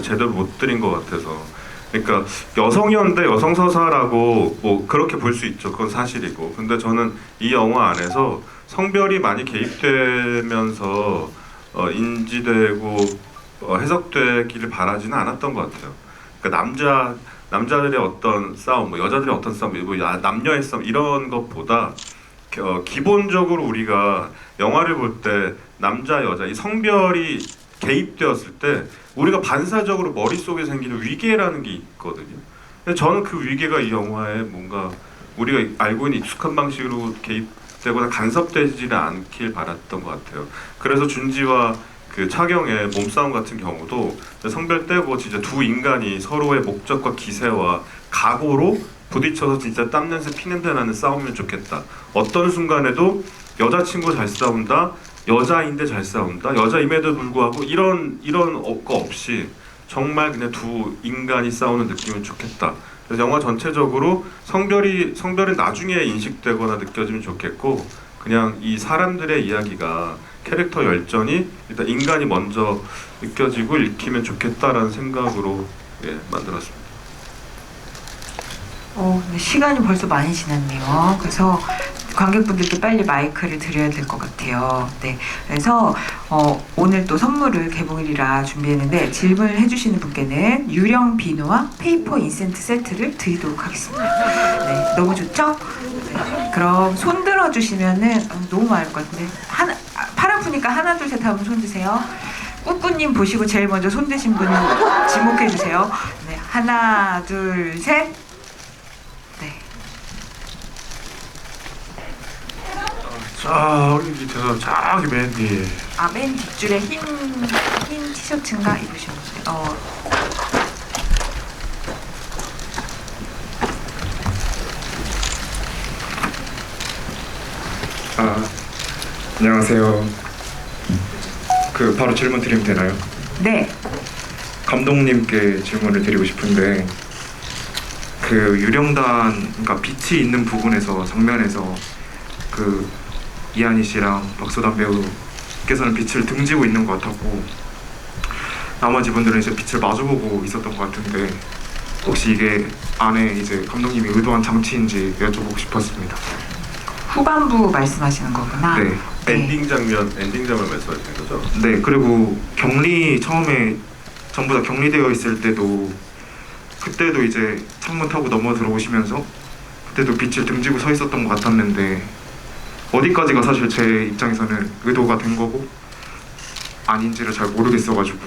제대로 못 드린 것 같아서 그러니까 여성연대 여성서사라고 뭐 그렇게 볼 수 있죠. 그건 사실이고 근데 저는 이 영화 안에서 성별이 많이 개입되면서 인지되고 해석되기를 바라지는 않았던 것 같아요. 그러니까 남자들의 어떤 싸움, 뭐 여자들의 어떤 싸움, 뭐 남녀의 싸움 이런 것보다 기본적으로 우리가 영화를 볼 때 남자 여자 이 성별이 개입되었을 때 우리가 반사적으로 머릿속에 생기는 위계라는 게 있거든요. 근데 저는 그 위계가 이 영화에 뭔가 우리가 알고 있는 익숙한 방식으로 개입되거나 간섭되지는 않길 바랐던 것 같아요. 그래서 준지와 그 차경의 몸싸움 같은 경우도 성별 떼고 진짜 두 인간이 서로의 목적과 기세와 각오로 부딪혀서 진짜 땀냄새 피냄새 나는 싸움이면 좋겠다. 어떤 순간에도 여자친구 잘 싸운다, 여자인데 잘 싸운다, 여자임에도 불구하고 이런 거 없이 정말 그냥 두 인간이 싸우는 느낌은 좋겠다. 그래서 영화 전체적으로 성별은 나중에 인식되거나 느껴지면 좋겠고 그냥 이 사람들의 이야기가 캐릭터 열전이 일단 인간이 먼저 느껴지고 읽히면 좋겠다라는 생각으로 만들었습니다. 네, 시간이 벌써 많이 지났네요. 그래서 관객분들께 빨리 마이크를 드려야 될 것 같아요. 네, 그래서 오늘 또 선물을 개봉일이라 준비했는데 질문을 해주시는 분께는 유령 비누와 페이퍼 인센트 세트를 드리도록 하겠습니다. 네, 너무 좋죠? 네, 그럼 손 들어주시면은 너무 많을 것 같은데 팔 아프니까 하나 둘 셋 하면 손 드세요. 꾸꾸님 보시고 제일 먼저 손 드신 분 지목해 주세요. 네, 하나 둘 셋. 네. 저기 밑에서 저기 맨 뒤에 맨 뒷줄에 흰 티셔츠인가 입으셨는데 안녕하세요. 바로 질문 드리면 되나요? 네. 감독님께 질문을 드리고 싶은데 유령단, 그러니까 빛이 있는 부분에서 정면에서 이한희 씨랑 박소담 배우께서는 빛을 등지고 있는 것 같았고 나머지 분들은 이제 빛을 마주보고 있었던 것 같은데 혹시 이게 안에 이제 감독님이 의도한 장치인지 여쭤보고 싶었습니다. 후반부 말씀하시는 거구나. 네. 엔딩 장면 말씀하시는 거죠? 네, 그리고 격리 처음에 전부 다 격리되어 있을 때도 그때도 이제 창문 타고 넘어 들어오시면서 그때도 빛을 등지고 서 있었던 것 같았는데 어디까지가 사실 제 입장에서는 의도가 된 거고 아닌지를 잘 모르겠어가지고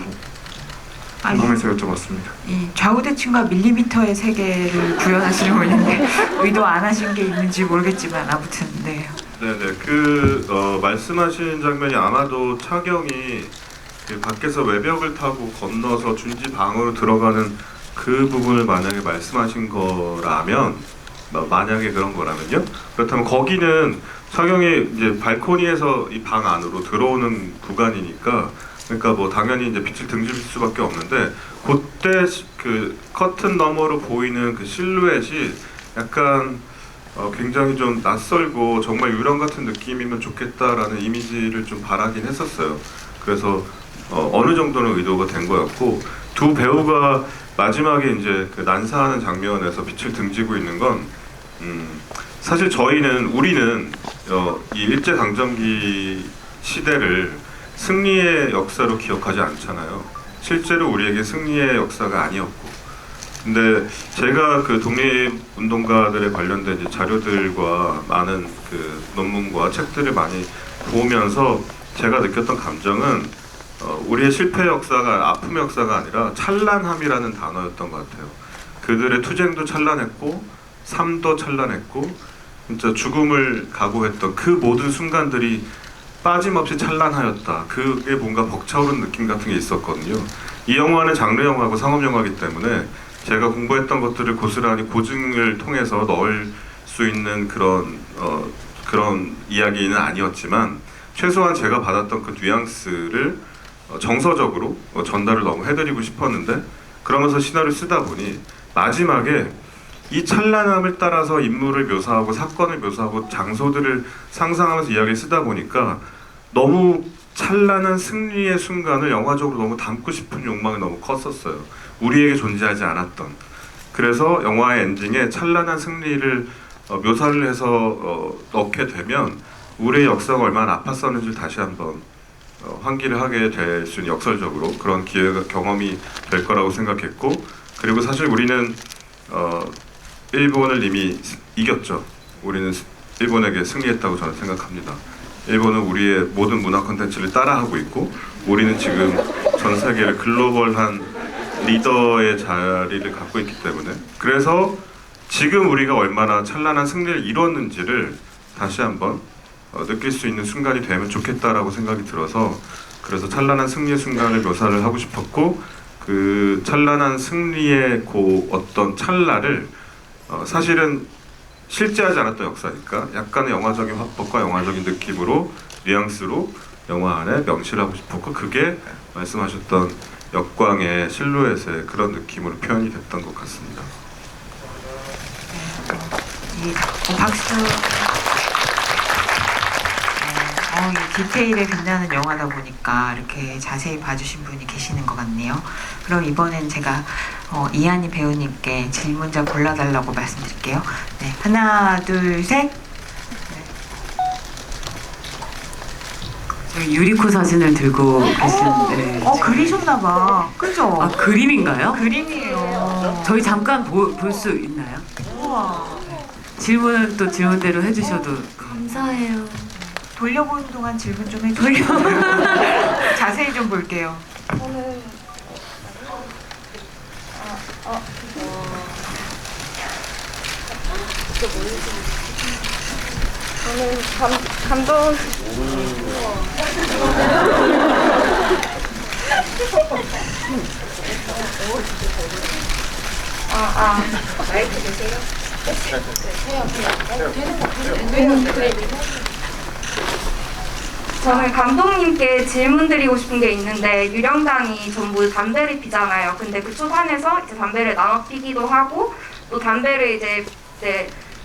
궁금해서 여쭤봤습니다. 이 좌우대칭과 밀리미터의 세계를 구현하시려고 했는데 의도 안 하신 게 있는지 모르겠지만 아무튼 네. 네네, 말씀하신 장면이 아마도 차경이 밖에서 외벽을 타고 건너서 준지 방으로 들어가는 그 부분을 만약에 말씀하신 거라면, 만약에 그런 거라면요. 그렇다면 거기는 차경이 이제 발코니에서 이 방 안으로 들어오는 구간이니까, 그러니까 뭐 당연히 이제 빛을 등질 수밖에 없는데, 그때 커튼 너머로 보이는 그 실루엣이 약간 굉장히 좀 낯설고 정말 유령 같은 느낌이면 좋겠다라는 이미지를 좀 바라긴 했었어요. 그래서 어느 정도는 의도가 된 거였고, 두 배우가 마지막에 이제 난사하는 장면에서 빛을 등지고 있는 건 사실 우리는 이 일제강점기 시대를 승리의 역사로 기억하지 않잖아요. 실제로 우리에게 승리의 역사가 아니었고, 근데 제가 독립운동가들에 관련된 이제 자료들과 많은 논문과 책들을 많이 보면서 제가 느꼈던 감정은 우리의 실패 역사가 아픔의 역사가 아니라 찬란함이라는 단어였던 것 같아요. 그들의 투쟁도 찬란했고 삶도 찬란했고 진짜 죽음을 각오했던 그 모든 순간들이 빠짐없이 찬란하였다. 그게 뭔가 벅차오르는 느낌 같은 게 있었거든요. 이 영화는 장르 영화고 상업 영화이기 때문에 제가 공부했던 것들을 고스란히 고증을 통해서 넣을 수 있는 그런 이야기는 아니었지만 최소한 제가 받았던 그 뉘앙스를 정서적으로 전달을 너무 해드리고 싶었는데, 그러면서 시나리오를 쓰다 보니 마지막에 이 찬란함을 따라서 인물을 묘사하고 사건을 묘사하고 장소들을 상상하면서 이야기를 쓰다 보니까 너무 찬란한 승리의 순간을 영화적으로 너무 담고 싶은 욕망이 너무 컸었어요. 우리에게 존재하지 않았던. 그래서 영화의 엔딩에 찬란한 승리를 묘사를 해서 넣게 되면 우리의 역사가 얼마나 아팠었는지 다시 한번 환기를 하게 될 수 있는, 역설적으로 그런 기회가 경험이 될 거라고 생각했고, 그리고 사실 우리는 일본을 이미 이겼죠. 우리는 일본에게 승리했다고 저는 생각합니다. 일본은 우리의 모든 문화 콘텐츠를 따라하고 있고, 우리는 지금 전 세계를 글로벌한 리더의 자리를 갖고 있기 때문에, 그래서 지금 우리가 얼마나 찬란한 승리를 이뤘는지를 다시 한번 느낄 수 있는 순간이 되면 좋겠다라고 생각이 들어서, 그래서 찬란한 승리의 순간을 묘사를 하고 싶었고, 그 찬란한 승리의 어떤 찰나를 사실은 실제하지 않았던 역사니까 약간의 영화적인 화법과 영화적인 느낌으로 뉘앙스로 영화 안에 명시를 하고 싶었고, 그게 말씀하셨던 역광의 실루엣의 그런 느낌으로 표현이 됐던 것 같습니다. 박수. 이 디테일에 빛나는 영화다 보니까 이렇게 자세히 봐주신 분이 계시는 것 같네요. 그럼 이번엔 제가 이한희 배우님께 질문자 골라달라고 말씀드릴게요. 네, 하나, 둘, 셋. 저희 유리코 사진을 들고 계시는데 그리셨나봐. 그죠? 아 그림인가요? 그림이에요. 저희 잠깐 볼 수 있나요? 우와. 질문은 또 질문대로 해주셔도 감사해요. 돌려보는 동안 질문 좀 해주세요. 자세히 좀 볼게요. 저는 감동. 저는 감독님께 질문 드리고 싶은 게 있는데, 유령단이 전부 담배를 피잖아요. 근데 그 초반에서 이제 담배를 나눠 피기도 하고, 또 담배를 이제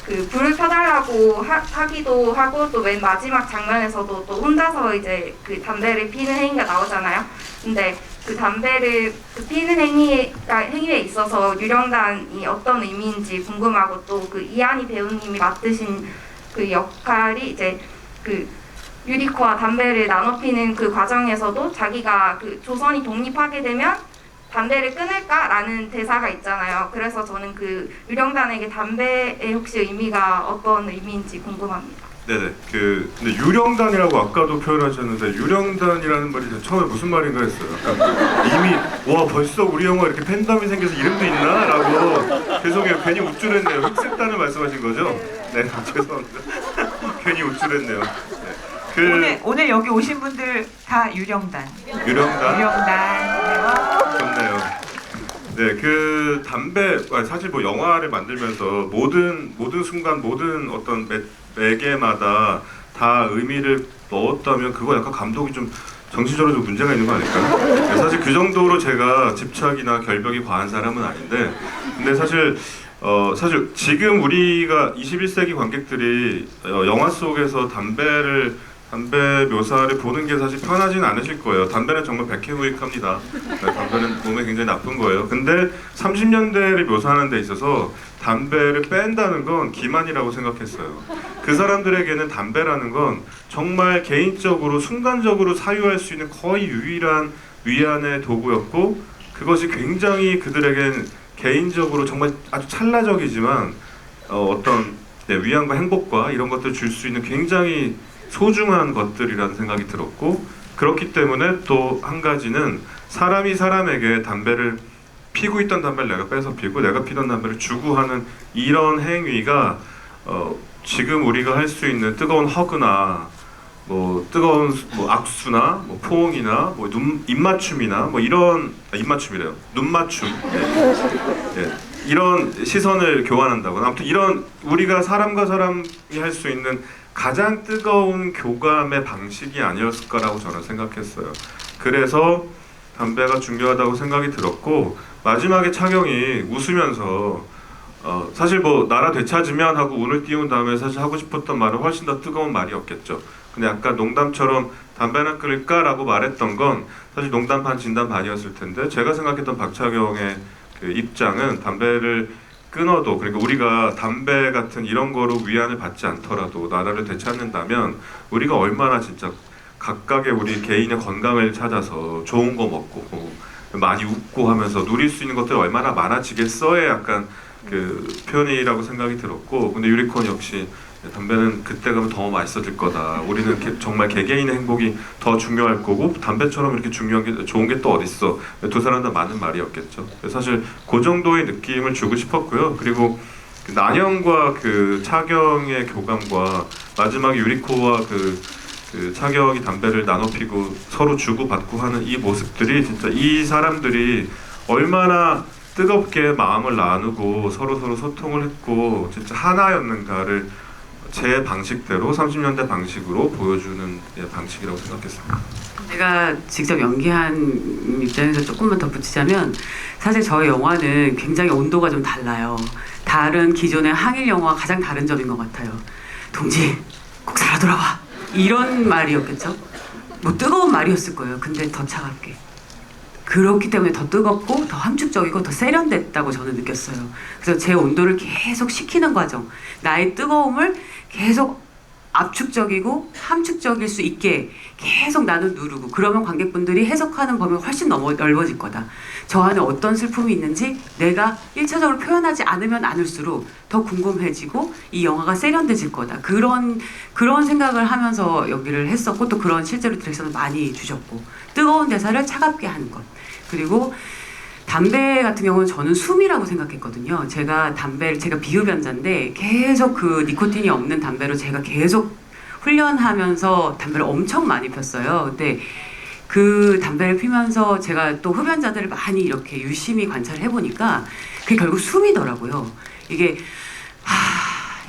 그 불을 켜달라고 하기도 하고, 또 맨 마지막 장면에서도 또 혼자서 이제 그 담배를 피는 행위가 나오잖아요. 근데 그 담배를 피는 행위에 있어서 유령단이 어떤 의미인지 궁금하고, 또 그 이한희 배우님이 맡으신 그 역할이 이제 그 유리코와 담배를 나눠 피는 그 과정에서도 자기가 그 조선이 독립하게 되면 담배를 끊을까라는 대사가 있잖아요. 그래서 저는 그 유령단에게 담배의 혹시 의미가 어떤 의미인지 궁금합니다. 네네. 근데 유령단이라고 아까도 표현하셨는데, 유령단이라는 말이 처음에 무슨 말인가 했어요. 약간 이미 와 벌써 우리 영화 이렇게 팬덤이 생겨서 이름도 있나라고 죄송해요. 괜히 우쭐했네요. 흑색단을 말씀하신 거죠? 네, 죄송합니다. 괜히 우쭐했네요. 네. 오늘 여기 오신 분들 다 유령단. 유령단. 유령단. 좋네요. 네, 그 담배 사실 뭐 영화를 만들면서 모든 순간 모든 어떤 매개마다 다 의미를 넣었다면 그거 약간 감독이 좀 정신적으로 좀 문제가 있는 거 아닐까요? 사실 그 정도로 제가 집착이나 결벽이 과한 사람은 아닌데, 근데 사실 지금 우리가 21세기 관객들이 영화 속에서 담배 묘사를 보는 게 사실 편하진 않으실 거예요. 담배는 정말 백해무익합니다. 담배는 몸에 굉장히 나쁜 거예요. 근데 30년대를 묘사하는 데 있어서 담배를 뺀다는 건 기만이라고 생각했어요. 그 사람들에게는 담배라는 건 정말 개인적으로 순간적으로 사유할 수 있는 거의 유일한 위안의 도구였고, 그것이 굉장히 그들에겐 개인적으로 정말 아주 찰나적이지만 어떤 위안과 행복과 이런 것들을 줄 수 있는 굉장히 소중한 것들이라는 생각이 들었고, 그렇기 때문에 또 한 가지는 사람이 사람에게 담배를 피고 있던 담배를 내가 뺏어 피고 내가 피던 담배를 주고 하는 이런 행위가 지금 우리가 할 수 있는 뜨거운 허그나 뭐 뜨거운 뭐 악수나 뭐 포옹이나 뭐 입맞춤이나 뭐 이런 입맞춤이래요. 눈맞춤. 예. 이런 시선을 교환한다거나 아무튼 이런 우리가 사람과 사람이 할 수 있는 가장 뜨거운 교감의 방식이 아니었을까라고 저는 생각했어요. 그래서 담배가 중요하다고 생각이 들었고, 마지막에 차경이 웃으면서 사실 뭐 나라 되찾으면 하고 운을 띄운 다음에 사실 하고 싶었던 말은 훨씬 더 뜨거운 말이었겠죠. 근데 약간 농담처럼 담배나 끊을까라고 말했던 건 사실 농담 반 진담 반이었을 텐데, 제가 생각했던 박차경의 그 입장은 담배를 끊어도, 그러니까 우리가 담배 같은 이런 거로 위안을 받지 않더라도 나라를 되찾는다면 우리가 얼마나 진짜 각각의 우리 개인의 건강을 찾아서 좋은 거 먹고 많이 웃고 하면서 누릴 수 있는 것들이 얼마나 많아지겠어의 약간 그 표현이라고 생각이 들었고, 근데 유리콘 역시 담배는 그때 가면 더 맛있어질 거다. 우리는 정말 개개인의 행복이 더 중요할 거고 담배처럼 이렇게 중요한 게 좋은 게 또 어딨어. 두 사람 다 맞는 말이었겠죠. 사실 그 정도의 느낌을 주고 싶었고요. 그리고 그 난영과 그 차경의 교감과 마지막에 유리코와 그 차경이 담배를 나눠 피고 서로 주고받고 하는 이 모습들이 진짜 이 사람들이 얼마나 뜨겁게 마음을 나누고 서로 소통을 했고 진짜 하나였는가를 제 방식대로 30년대 방식으로 보여주는 방식이라고 생각했습니다. 제가 직접 연기한 입장에서 조금만 덧붙이자면, 사실 저희 영화는 굉장히 온도가 좀 달라요. 다른 기존의 항일 영화와 가장 다른 점인 것 같아요. 동지 꼭 살아 돌아와. 이런 말이었겠죠. 뭐 뜨거운 말이었을 거예요. 근데 더 차갑게. 그렇기 때문에 더 뜨겁고 더 함축적이고 더 세련됐다고 저는 느꼈어요. 그래서 제 온도를 계속 식히는 과정, 나의 뜨거움을 계속 압축적이고 함축적일 수 있게 계속 나는 누르고, 그러면 관객분들이 해석하는 범위가 훨씬 넓어질 거다. 저 안에 어떤 슬픔이 있는지 내가 1차적으로 표현하지 않으면 않을수록 더 궁금해지고 이 영화가 세련돼질 거다. 그런 생각을 하면서 연기를 했었고, 또 그런 실제로 디렉션을 많이 주셨고, 뜨거운 대사를 차갑게 하는 것. 그리고 담배 같은 경우는 저는 숨이라고 생각했거든요. 제가 비흡연자인데 계속 그 니코틴이 없는 담배로 제가 계속 훈련하면서 담배를 엄청 많이 폈어요. 근데 그 담배를 피면서 제가 또 흡연자들을 많이 이렇게 유심히 관찰을 해보니까 그게 결국 숨이더라고요. 이게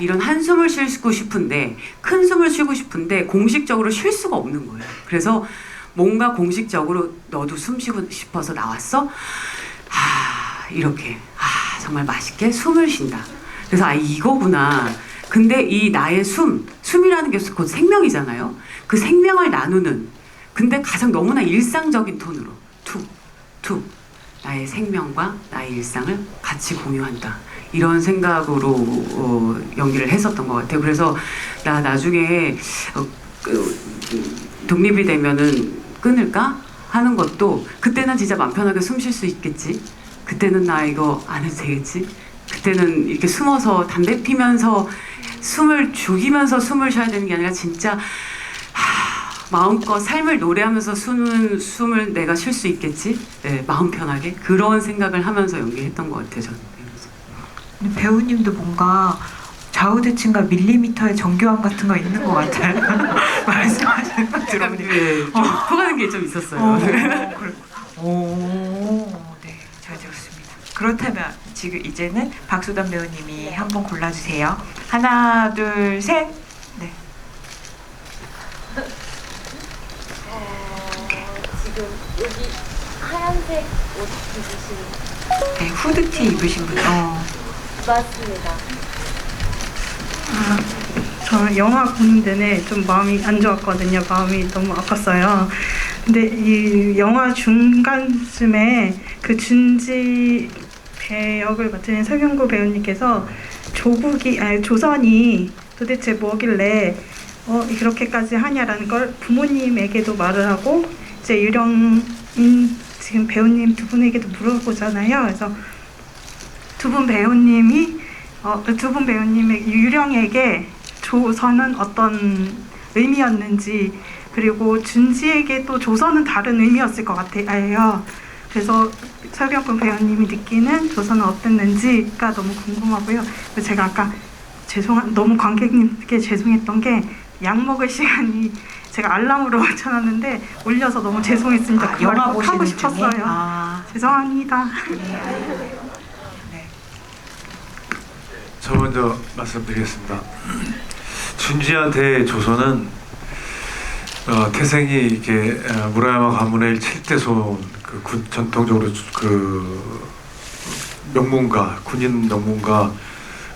이런 한숨을 쉬고 싶은데, 큰 숨을 쉬고 싶은데 공식적으로 쉴 수가 없는 거예요. 그래서 뭔가 공식적으로 너도 숨 쉬고 싶어서 나왔어? 이렇게 정말 맛있게 숨을 쉰다. 그래서 이거구나. 근데 이 나의 숨이라는 게 곧 생명이잖아요. 그 생명을 나누는, 근데 가장 너무나 일상적인 톤으로 툭 나의 생명과 나의 일상을 같이 공유한다. 이런 생각으로 연기를 했었던 것 같아요. 그래서 나 나중에 독립이 되면은 끊을까 하는 것도, 그때는 진짜 맘 편하게 숨 쉴 수 있겠지. 그때는 나 이거 안 해도 되겠지. 그때는 이렇게 숨어서 담배 피면서 숨을 죽이면서 숨을 쉬어야 되는 게 아니라 진짜 마음껏 삶을 노래하면서 숨을 내가 쉴 수 있겠지. 네, 마음 편하게 그런 생각을 하면서 연기했던 것 같아요. 저는. 근데 배우님도 뭔가 좌우대칭과 밀리미터의 정교함 같은 거 있는 것 같아요. 말씀하시는 거 들어보니까. 좀 통하는 게 좀 있었어요. 네, 잘 들었습니다. 그렇다면 지금 이제는 박소담 배우님이 한번 골라주세요. 하나, 둘, 셋. 네. 지금 여기 하얀색 옷 입으신. 네, 후드티 입으신 분. 맞습니다. 저 영화 보는 내내 좀 마음이 안 좋았거든요. 마음이 너무 아팠어요. 근데 이 영화 중간쯤에 그 준지 배역을 맡은 서경구 배우님께서 조선이 도대체 뭐길래 이렇게까지 하냐라는 걸 부모님에게도 말을 하고, 이제 유령인 지금 배우님 두 분에게도 물어보잖아요. 그래서 두 분 배우님의 유령에게 조선은 어떤 의미였는지, 그리고 준지에게 또 조선은 다른 의미였을 것 같아요. 그래서 설경구 배우님이 느끼는 조선은 어땠는지가 너무 궁금하고요. 그래서 제가 아까 너무 관객님께 죄송했던 게, 약 먹을 시간이 제가 알람으로 맞춰놨는데 올려서 너무 죄송했습니다. 그 영화 말을 하고 보시는 싶었어요. 중에? 죄송합니다. 저 먼저 말씀드리겠습니다. 준지한테 조선은 태생이 이게 무라야마 가문의 7대 손, 전통적으로 명문가, 군인 명문가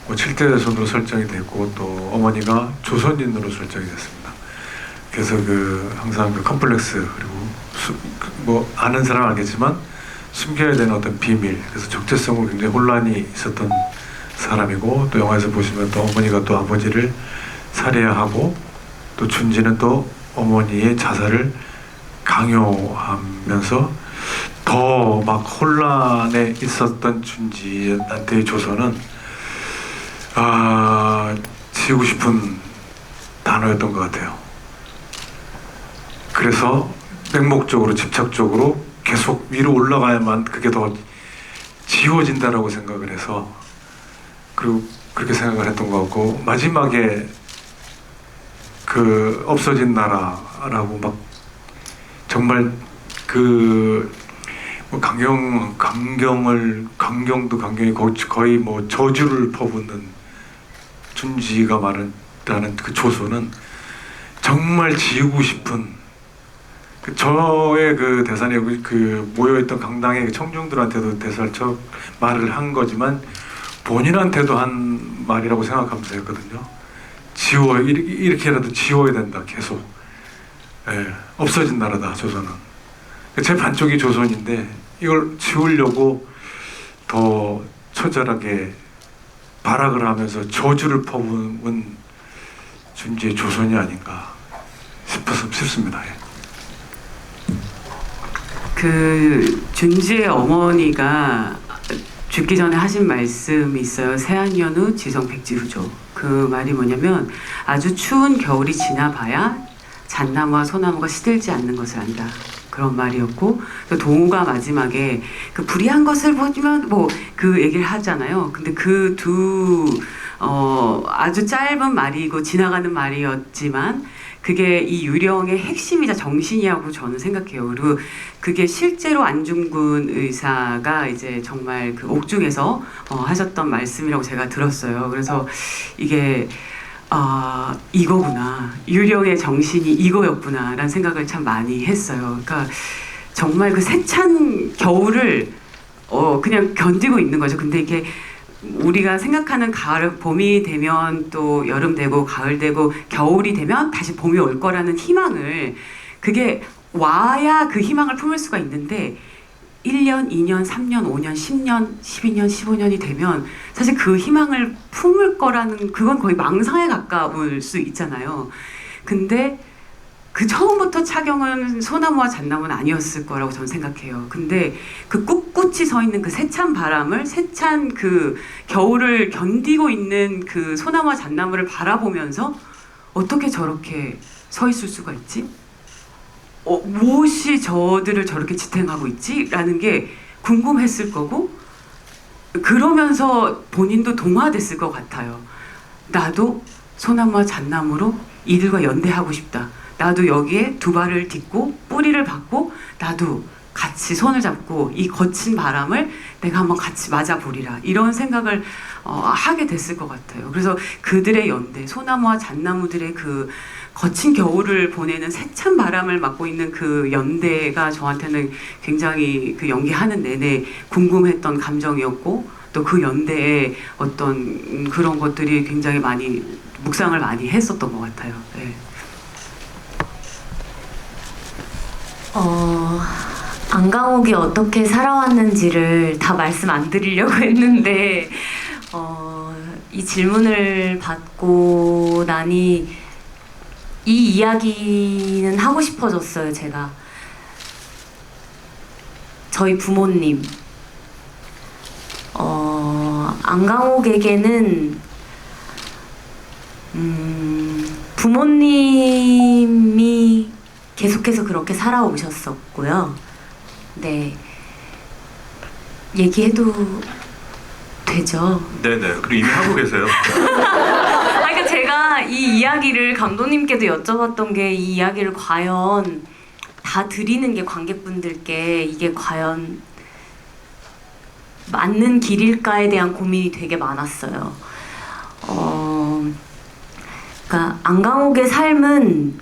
7대 손으로 설정이 됐고, 또 어머니가 조선인으로 설정이 됐습니다. 그래서 항상 컴플렉스, 그리고 아는 사람 알겠지만 숨겨야 되는 어떤 비밀, 그래서 정체성으로 굉장히 혼란이 있었던 사람이고, 또 영화에서 보시면 또 어머니가 또 아버지를 살해하고, 또 준지는 또 어머니의 자살을 강요하면서 더 막 혼란에 있었던 준지한테의 조선은 지우고 싶은 단어였던 것 같아요. 그래서 맹목적으로 집착적으로 계속 위로 올라가야만 그게 더 지워진다라고 생각을 해서, 그리고 그렇게 생각을 했던 것 같고, 마지막에 없어진 나라라고 막 정말 강경도 강경이 거의 뭐 저주를 퍼붓는 준지가 말하는 그 조선은 정말 지우고 싶은, 저의 대사에 모여있던 강당의 청중들한테도 대사를 말을 한 거지만 본인한테도 한 말이라고 생각하면서 했거든요. 이렇게라도 지워야 된다 계속. 예, 없어진 나라다 조선은. 제 반쪽이 조선인데 이걸 지우려고 더 처절하게 발악을 하면서 저주를 퍼부은 준지의 조선이 아닌가 싶습니다. 예. 그 준지의 어머니가 죽기 전에 하신 말씀이 있어요. 세한연후 지성백지후조. 그 말이 뭐냐면 아주 추운 겨울이 지나봐야 잣나무와 소나무가 시들지 않는 것을 안다. 그런 말이었고, 또 동우가 마지막에 그 불의한 것을 보면 뭐 그 얘기를 하잖아요. 근데 그 아주 짧은 말이고 지나가는 말이었지만 그게 이 유령의 핵심이자 정신이라고 저는 생각해요. 그리고 그게 실제로 안중근 의사가 이제 정말 그 옥중에서 하셨던 말씀이라고 제가 들었어요. 그래서 이게 이거구나. 유령의 정신이 이거였구나라는 생각을 참 많이 했어요. 그러니까 정말 그 세찬 겨울을 그냥 견디고 있는 거죠. 근데 이게 우리가 생각하는 가을, 봄이 되면 또 여름 되고 가을 되고 겨울이 되면 다시 봄이 올 거라는 희망을, 그게 와야 그 희망을 품을 수가 있는데 1년, 2년, 3년, 5년, 10년, 12년, 15년이 되면 사실 그 희망을 품을 거라는, 그건 거의 망상에 가까울 수 있잖아요. 근데 그 처음부터 차경은 소나무와 잣나무는 아니었을 거라고 저는 생각해요. 근데 그 꿋꿋이 서 있는 그 세찬 바람을, 세찬 그 겨울을 견디고 있는 그 소나무와 잣나무를 바라보면서 어떻게 저렇게 서 있을 수가 있지? 무엇이 저들을 저렇게 지탱하고 있지? 라는 게 궁금했을 거고, 그러면서 본인도 동화됐을 것 같아요. 나도 소나무와 잣나무로 이들과 연대하고 싶다. 나도 여기에 두 발을 딛고 뿌리를 받고 나도 같이 손을 잡고 이 거친 바람을 내가 한번 같이 맞아보리라. 이런 생각을 하게 됐을 것 같아요. 그래서 그들의 연대, 소나무와 잣나무들의 그 거친 겨울을 보내는 세찬 바람을 맞고 있는 그 연대가 저한테는 굉장히 그 연기하는 내내 궁금했던 감정이었고, 또 그 연대의 어떤 그런 것들이 굉장히 많이 묵상을 많이 했었던 것 같아요. 네. 안강옥이 어떻게 살아왔는지를 다 말씀 안 드리려고 했는데 이 질문을 받고 나니 이 이야기는 하고 싶어졌어요. 제가 저희 부모님, 안강옥에게는 부모님이 계속해서 그렇게 살아오셨었고요. 네, 얘기해도 되죠? 네네. 그리고 이미 하고 계세요. 그러니까 제가 이 이야기를 감독님께도 여쭤봤던 게, 이 이야기를 과연 다 드리는 게 관객분들께 이게 과연 맞는 길일까에 대한 고민이 되게 많았어요. 그러니까 안강옥의 삶은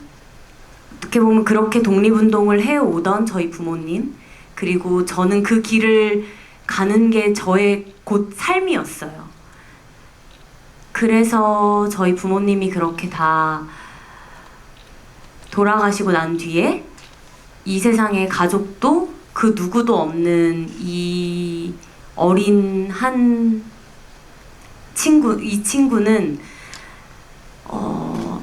어떻게 보면 그렇게 독립운동을 해오던 저희 부모님, 그리고 저는 그 길을 가는 게 저의 곧 삶이었어요. 그래서 저희 부모님이 그렇게 다 돌아가시고 난 뒤에 이 세상에 가족도 그 누구도 없는 이 어린 한 친구, 이 친구는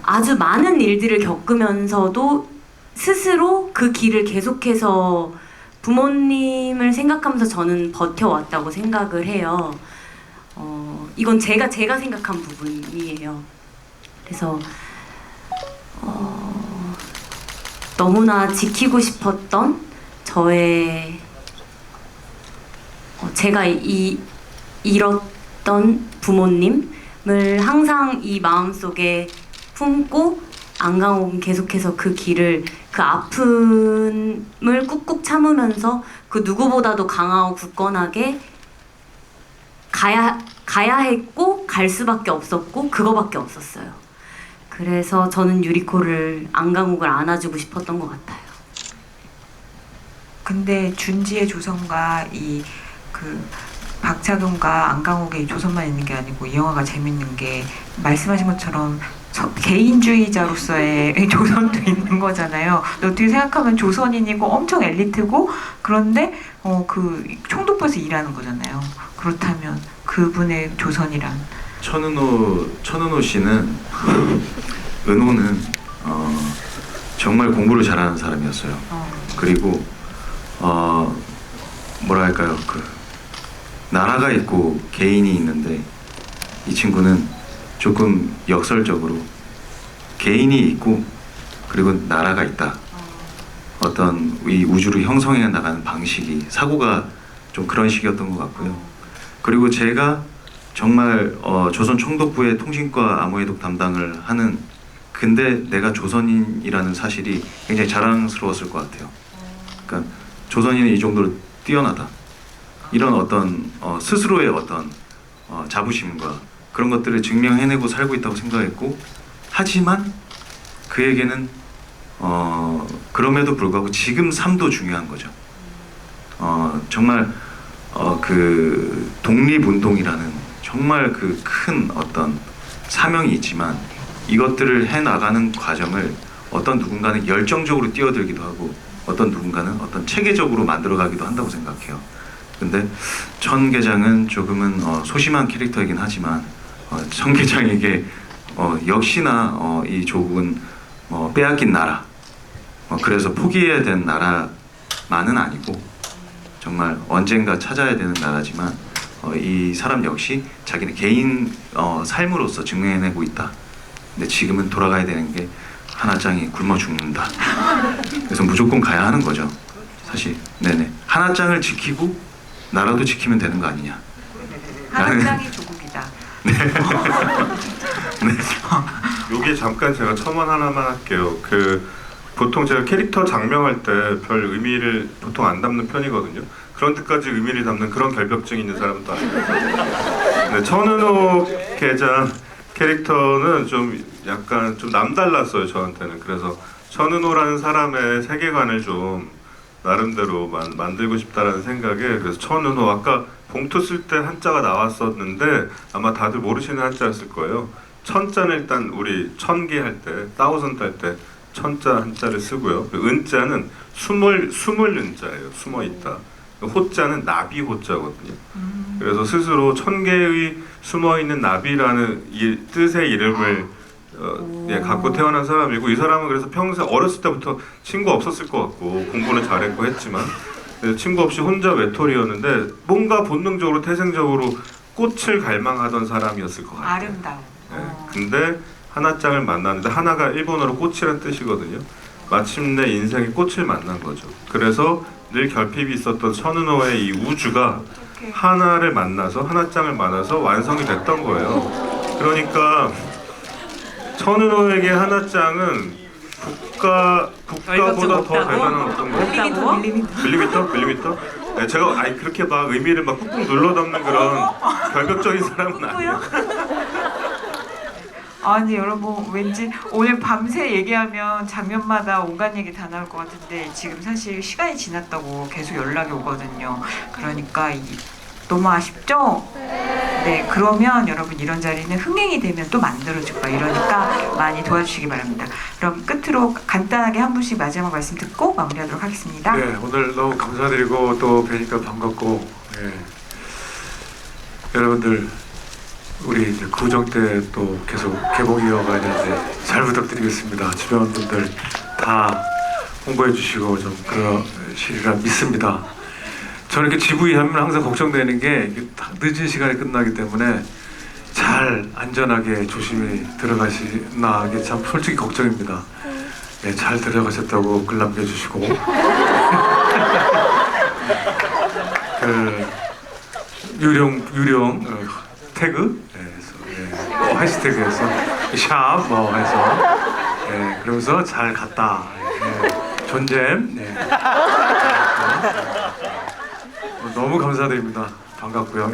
아주 많은 일들을 겪으면서도 스스로 그 길을 계속해서 부모님을 생각하면서 저는 버텨왔다고 생각을 해요. 이건 제가 생각한 부분이에요. 그래서 너무나 지키고 싶었던 저의 제가 잃었던 부모님을 항상 이 마음속에 품고 안강옥은 계속해서 그 길을, 그 아픔을 꾹꾹 참으면서 그 누구보다도 강하고 굳건하게 가야 했고 갈 수밖에 없었고 그거밖에 없었어요. 그래서 저는 유리코를, 안강옥을 안아주고 싶었던 것 같아요. 근데 준지의 조선과 이 그 박찬웅과 안강옥의 이 조선만 있는 게 아니고 이 영화가 재밌는 게 말씀하신 것처럼 개인주의자로서의 조선도 있는 거잖아요. 근데 어떻게 생각하면 조선인이고 엄청 엘리트고 그런데 그 총독부에서 일하는 거잖아요. 그렇다면 그분의 조선이란 천은호 씨는 은호는 정말 공부를 잘하는 사람이었어요. 그리고 뭐랄까요, 그 나라가 있고 개인이 있는데 이 친구는 조금 역설적으로 개인이 있고 그리고 나라가 있다. 어떤 이 우주를 형성해 나가는 방식이 사고가 좀 그런 식이었던 것 같고요. 그리고 제가 정말 조선 총독부의 통신과 암호해독 담당을 하는, 근데 내가 조선인이라는 사실이 굉장히 자랑스러웠을 것 같아요. 그러니까 조선인은 이 정도로 뛰어나다. 이런 어떤 스스로의 어떤 자부심과 그런 것들을 증명해내고 살고 있다고 생각했고, 하지만 그에게는 그럼에도 불구하고 지금 삶도 중요한 거죠. 정말 그 독립운동이라는 정말 그 큰 어떤 사명이 있지만 이것들을 해나가는 과정을 어떤 누군가는 열정적으로 뛰어들기도 하고 어떤 누군가는 어떤 체계적으로 만들어가기도 한다고 생각해요. 근데 천 계장은 조금은 소심한 캐릭터이긴 하지만 천 계장에게 역시나 이 조국은 빼앗긴 나라, 그래서 포기해야 되는 나라만은 아니고 정말 언젠가 찾아야 되는 나라지만 이 사람 역시 자기는 개인 삶으로서 증명해내고 있다. 근데 지금은 돌아가야 되는 게 하나짱이 굶어 죽는다. 그래서 무조건 가야 하는 거죠. 사실 네네, 하나짱을 지키고 나라도 지키면 되는 거 아니냐. 하나짱이 조국이다. 네. 여기에 잠깐 제가 첨언 하나만 할게요. 보통 제가 캐릭터 장명할 때 별 의미를 보통 안 담는 편이거든요. 그런 데까지 의미를 담는 그런 결벽증이 있는 사람은 또 아니에요. 네, 천은호 계장 캐릭터는 좀 약간 좀 남달랐어요, 저한테는. 그래서 천은호라는 사람의 세계관을 좀 나름대로 만들고 싶다라는 생각에, 그래서 천은호, 아까 봉투 쓸 때 한자가 나왔었는데 아마 다들 모르시는 한자였을 거예요. 천자는 일단 우리 천개 할 때, 다우선트 할 때 천자 한자를 쓰고요. 은자는 숨을 은자예요. 숨어 있다. 호자는 나비 호자거든요. 그래서 스스로 천개의 숨어 있는 나비라는 뜻의 이름을 갖고 태어난 사람이고, 이 사람은 그래서 평생 어렸을 때부터 친구 없었을 것 같고 공부는 잘했고 했지만 친구 없이 혼자 외톨이였는데 뭔가 본능적으로 태생적으로 꽃을 갈망하던 사람이었을 것 같아요. 아름다워. 네. 근데 하나짱을 만났는데, 하나가 일본어로 꽃이란 뜻이거든요. 마침내 인생의 꽃을 만난 거죠. 그래서 늘 결핍이 있었던 천은호의 이 우주가 하나를 만나서, 하나짱을 만나서 완성이 됐던 거예요. 그러니까 천은호에게 하나짱은 국가보다 더 대단한 어떤 거. 밀리미터? 네, 제가 그렇게 막 의미를 막 꾹꾹 눌러 담는 그런 결벽적인 사람은 아니에요. 아니 여러분, 왠지 오늘 밤새 얘기하면 장면마다 온갖 얘기 다 나올 것 같은데 지금 사실 시간이 지났다고 계속 연락이 오거든요. 그러니까 너무 아쉽죠? 네, 그러면 여러분 이런 자리는 흥행이 되면 또 만들어줄 거예요. 이러니까 많이 도와주시기 바랍니다. 그럼 끝으로 간단하게 한 분씩 마지막 말씀 듣고 마무리하도록 하겠습니다. 네, 오늘 너무 감사드리고 또 뵈니까 반갑고, 여러분들 우리 이제 구정 때 또 계속 개봉 이어가야 되는데 잘 부탁드리겠습니다. 주변 분들 다 홍보해 주시고 좀 그러시리라 믿습니다. 저는 이렇게 GV하면 항상 걱정되는 게 늦은 시간에 끝나기 때문에 잘 안전하게 조심히 들어가시나, 이게 참 솔직히 걱정입니다. 네, 잘 들어가셨다고 글 남겨주시고 유령 태그, 해시태그에서 샵 해서 그러면서 잘 갔다, 존잼, 너무 감사드립니다. 반갑고요.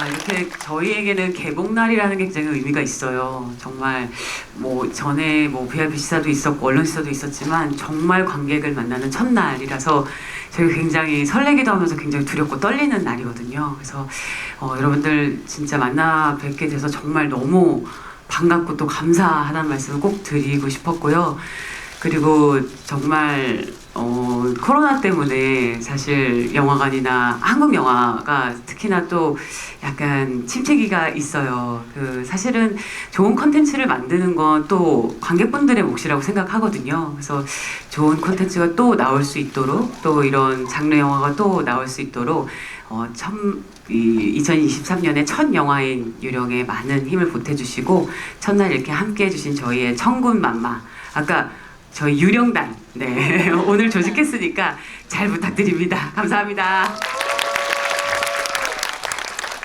이렇게 저희에게는 개봉날이라는 게 굉장히 의미가 있어요. 정말 뭐 전에 뭐 VIP 시사도 있었고 언론 시사도 있었지만 정말 관객을 만나는 첫날이라서 저희가 굉장히 설레기도 하면서 굉장히 두렵고 떨리는 날이거든요. 그래서 여러분들 진짜 만나 뵙게 돼서 정말 너무 반갑고 또 감사하다는 말씀을 꼭 드리고 싶었고요. 그리고 정말 코로나 때문에 사실 영화관이나 한국 영화가 특히나 또 약간 침체기가 있어요. 사실은 좋은 콘텐츠를 만드는 건 또 관객분들의 몫이라고 생각하거든요. 그래서 좋은 콘텐츠가 또 나올 수 있도록 또 이런 장르 영화가 또 나올 수 있도록 2023년에 첫 영화인 유령에 많은 힘을 보태주시고 첫날 이렇게 함께 해주신 저희의 천군만마 아까 저희 유령단 네 오늘 조직했으니까 잘 부탁드립니다. 감사합니다.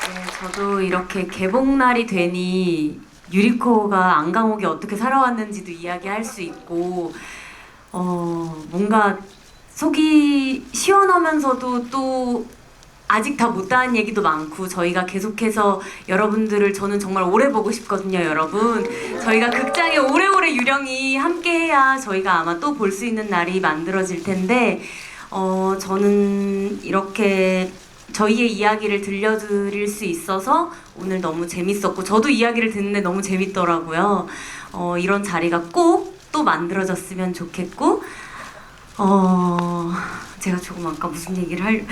네, 저도 이렇게 개봉날이 되니 유리코가 안강옥이 어떻게 살아왔는지도 이야기할 수 있고 뭔가 속이 시원하면서도 또 아직 다 못다한 얘기도 많고 저희가 계속해서 여러분들을 저는 정말 오래 보고 싶거든요. 여러분 저희가 극장에 오래오래 유령이 함께해야 저희가 아마 또 볼 수 있는 날이 만들어질 텐데 저는 이렇게 저희의 이야기를 들려드릴 수 있어서 오늘 너무 재밌었고 저도 이야기를 듣는데 너무 재밌더라고요. 이런 자리가 꼭 또 만들어졌으면 좋겠고 제가 조금 아까 무슨 얘기를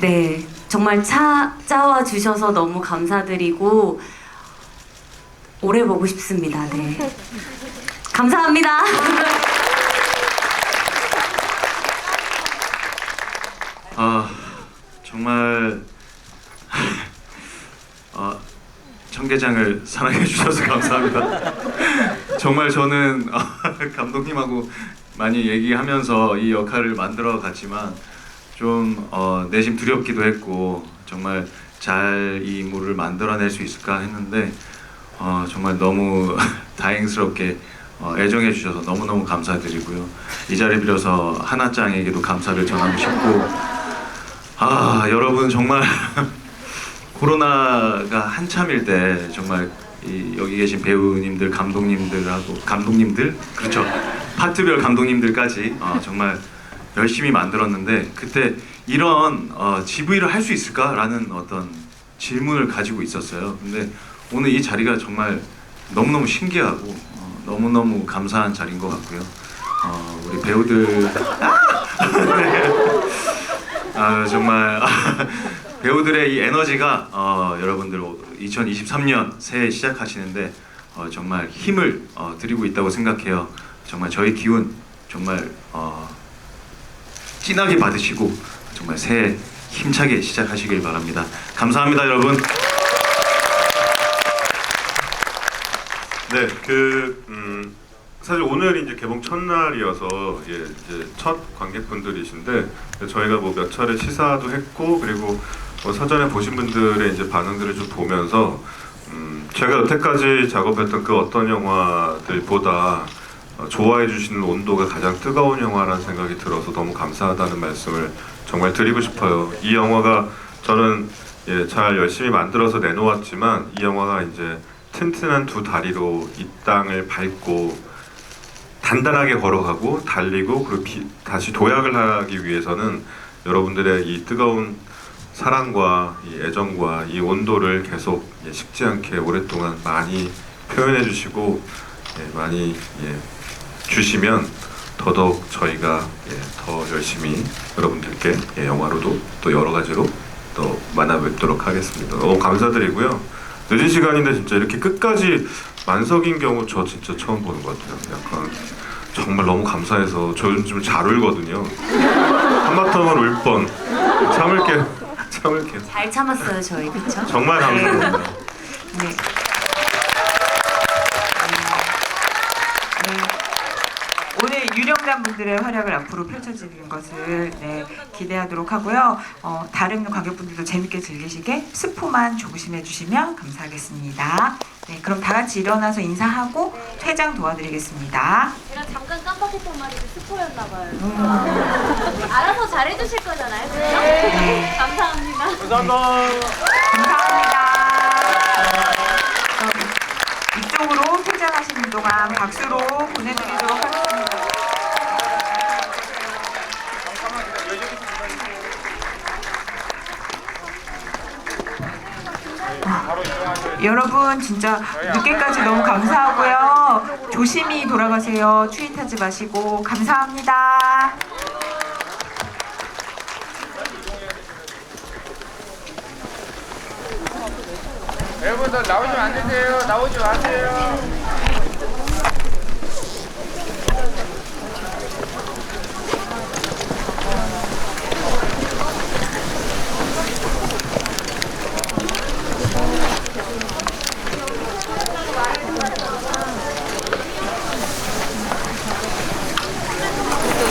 네 정말 찾아와 주셔서 너무 감사드리고 오래 보고 싶습니다. 네 감사합니다. 정말 청계장을 사랑해 주셔서 감사합니다. 정말 저는 감독님하고 많이 얘기하면서 이 역할을 만들어 갔지만 좀 내심 두렵기도 했고 정말 잘 이 인물을 만들어낼 수 있을까 했는데 정말 너무 다행스럽게 애정해 주셔서 너무너무 감사드리고요. 이 자리 빌어서 하나짱에게도 감사를 전하고 싶고 여러분 정말 코로나가 한참일 때 정말 여기 계신 배우님들, 감독님들 그렇죠. 파트별 감독님들까지 정말 열심히 만들었는데 그때 이런 GV를 할 수 있을까라는 어떤 질문을 가지고 있었어요. 근데 오늘 이 자리가 정말 너무너무 신기하고 너무너무 감사한 자리인 것 같고요. 우리 배우들 정말 배우들의 이 에너지가 여러분들 2023년 새해 시작하시는데 정말 힘을 드리고 있다고 생각해요. 정말 저희 기운 정말 진하게 받으시고 정말 새해 힘차게 시작하시길 바랍니다. 감사합니다, 여러분. 네, 사실 오늘 이제 개봉 첫날이어서 이제 첫 관객분들이신데 저희가 뭐 몇 차례 시사도 했고 그리고 뭐 사전에 보신 분들의 이제 반응들을 좀 보면서 제가 여태까지 작업했던 그 어떤 영화들보다 좋아해 주시는 온도가 가장 뜨거운 영화라는 생각이 들어서 너무 감사하다는 말씀을 정말 드리고 싶어요. 이 영화가 저는 잘 열심히 만들어서 내놓았지만 이 영화가 이제 튼튼한 두 다리로 이 땅을 밟고 단단하게 걸어가고 달리고 그리고 다시 도약을 하기 위해서는 여러분들의 이 뜨거운 사랑과 이 애정과 이 온도를 계속 식지 않게 오랫동안 많이 표현해 주시고 많이 주시면 더더욱 저희가 더 열심히 여러분들께 영화로도 또 여러 가지로 또 만나 뵙도록 하겠습니다. 너무 감사드리고요. 늦은 시간인데 진짜 이렇게 끝까지 만석인 경우 저 진짜 처음 보는 것 같아요. 약간 정말 너무 감사해서 저 요즘 좀 잘 울거든요. 한바탕은 울 뻔. 참을게요. 잘 참았어요 저희 그렇죠? 정말 감사합니다. 네. 오늘 유령단 분들의 활약을 앞으로 펼쳐지는 것을 기대하도록 하고요. 다른 관객분들도 재밌게 즐기시게 스포만 조심해 주시면 감사하겠습니다. 네, 그럼 다 같이 일어나서 인사하고 퇴장 도와드리겠습니다. 제가 잠깐 깜빡 한마디 한마디도 스포였나봐요. 알아서 잘해주실 거잖아요. 그죠? 네. 감사합니다. 감사합니다. 이쪽으로 퇴장하시는 동안 박수로 보내드리도록 하겠습니다. 여러분 진짜 늦게까지 너무 감사하고요. 조심히 돌아가세요. 추위 타지 마시고 감사합니다. 여러분들 나오시면 안 되세요. 나오지 마세요.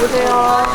여보세요.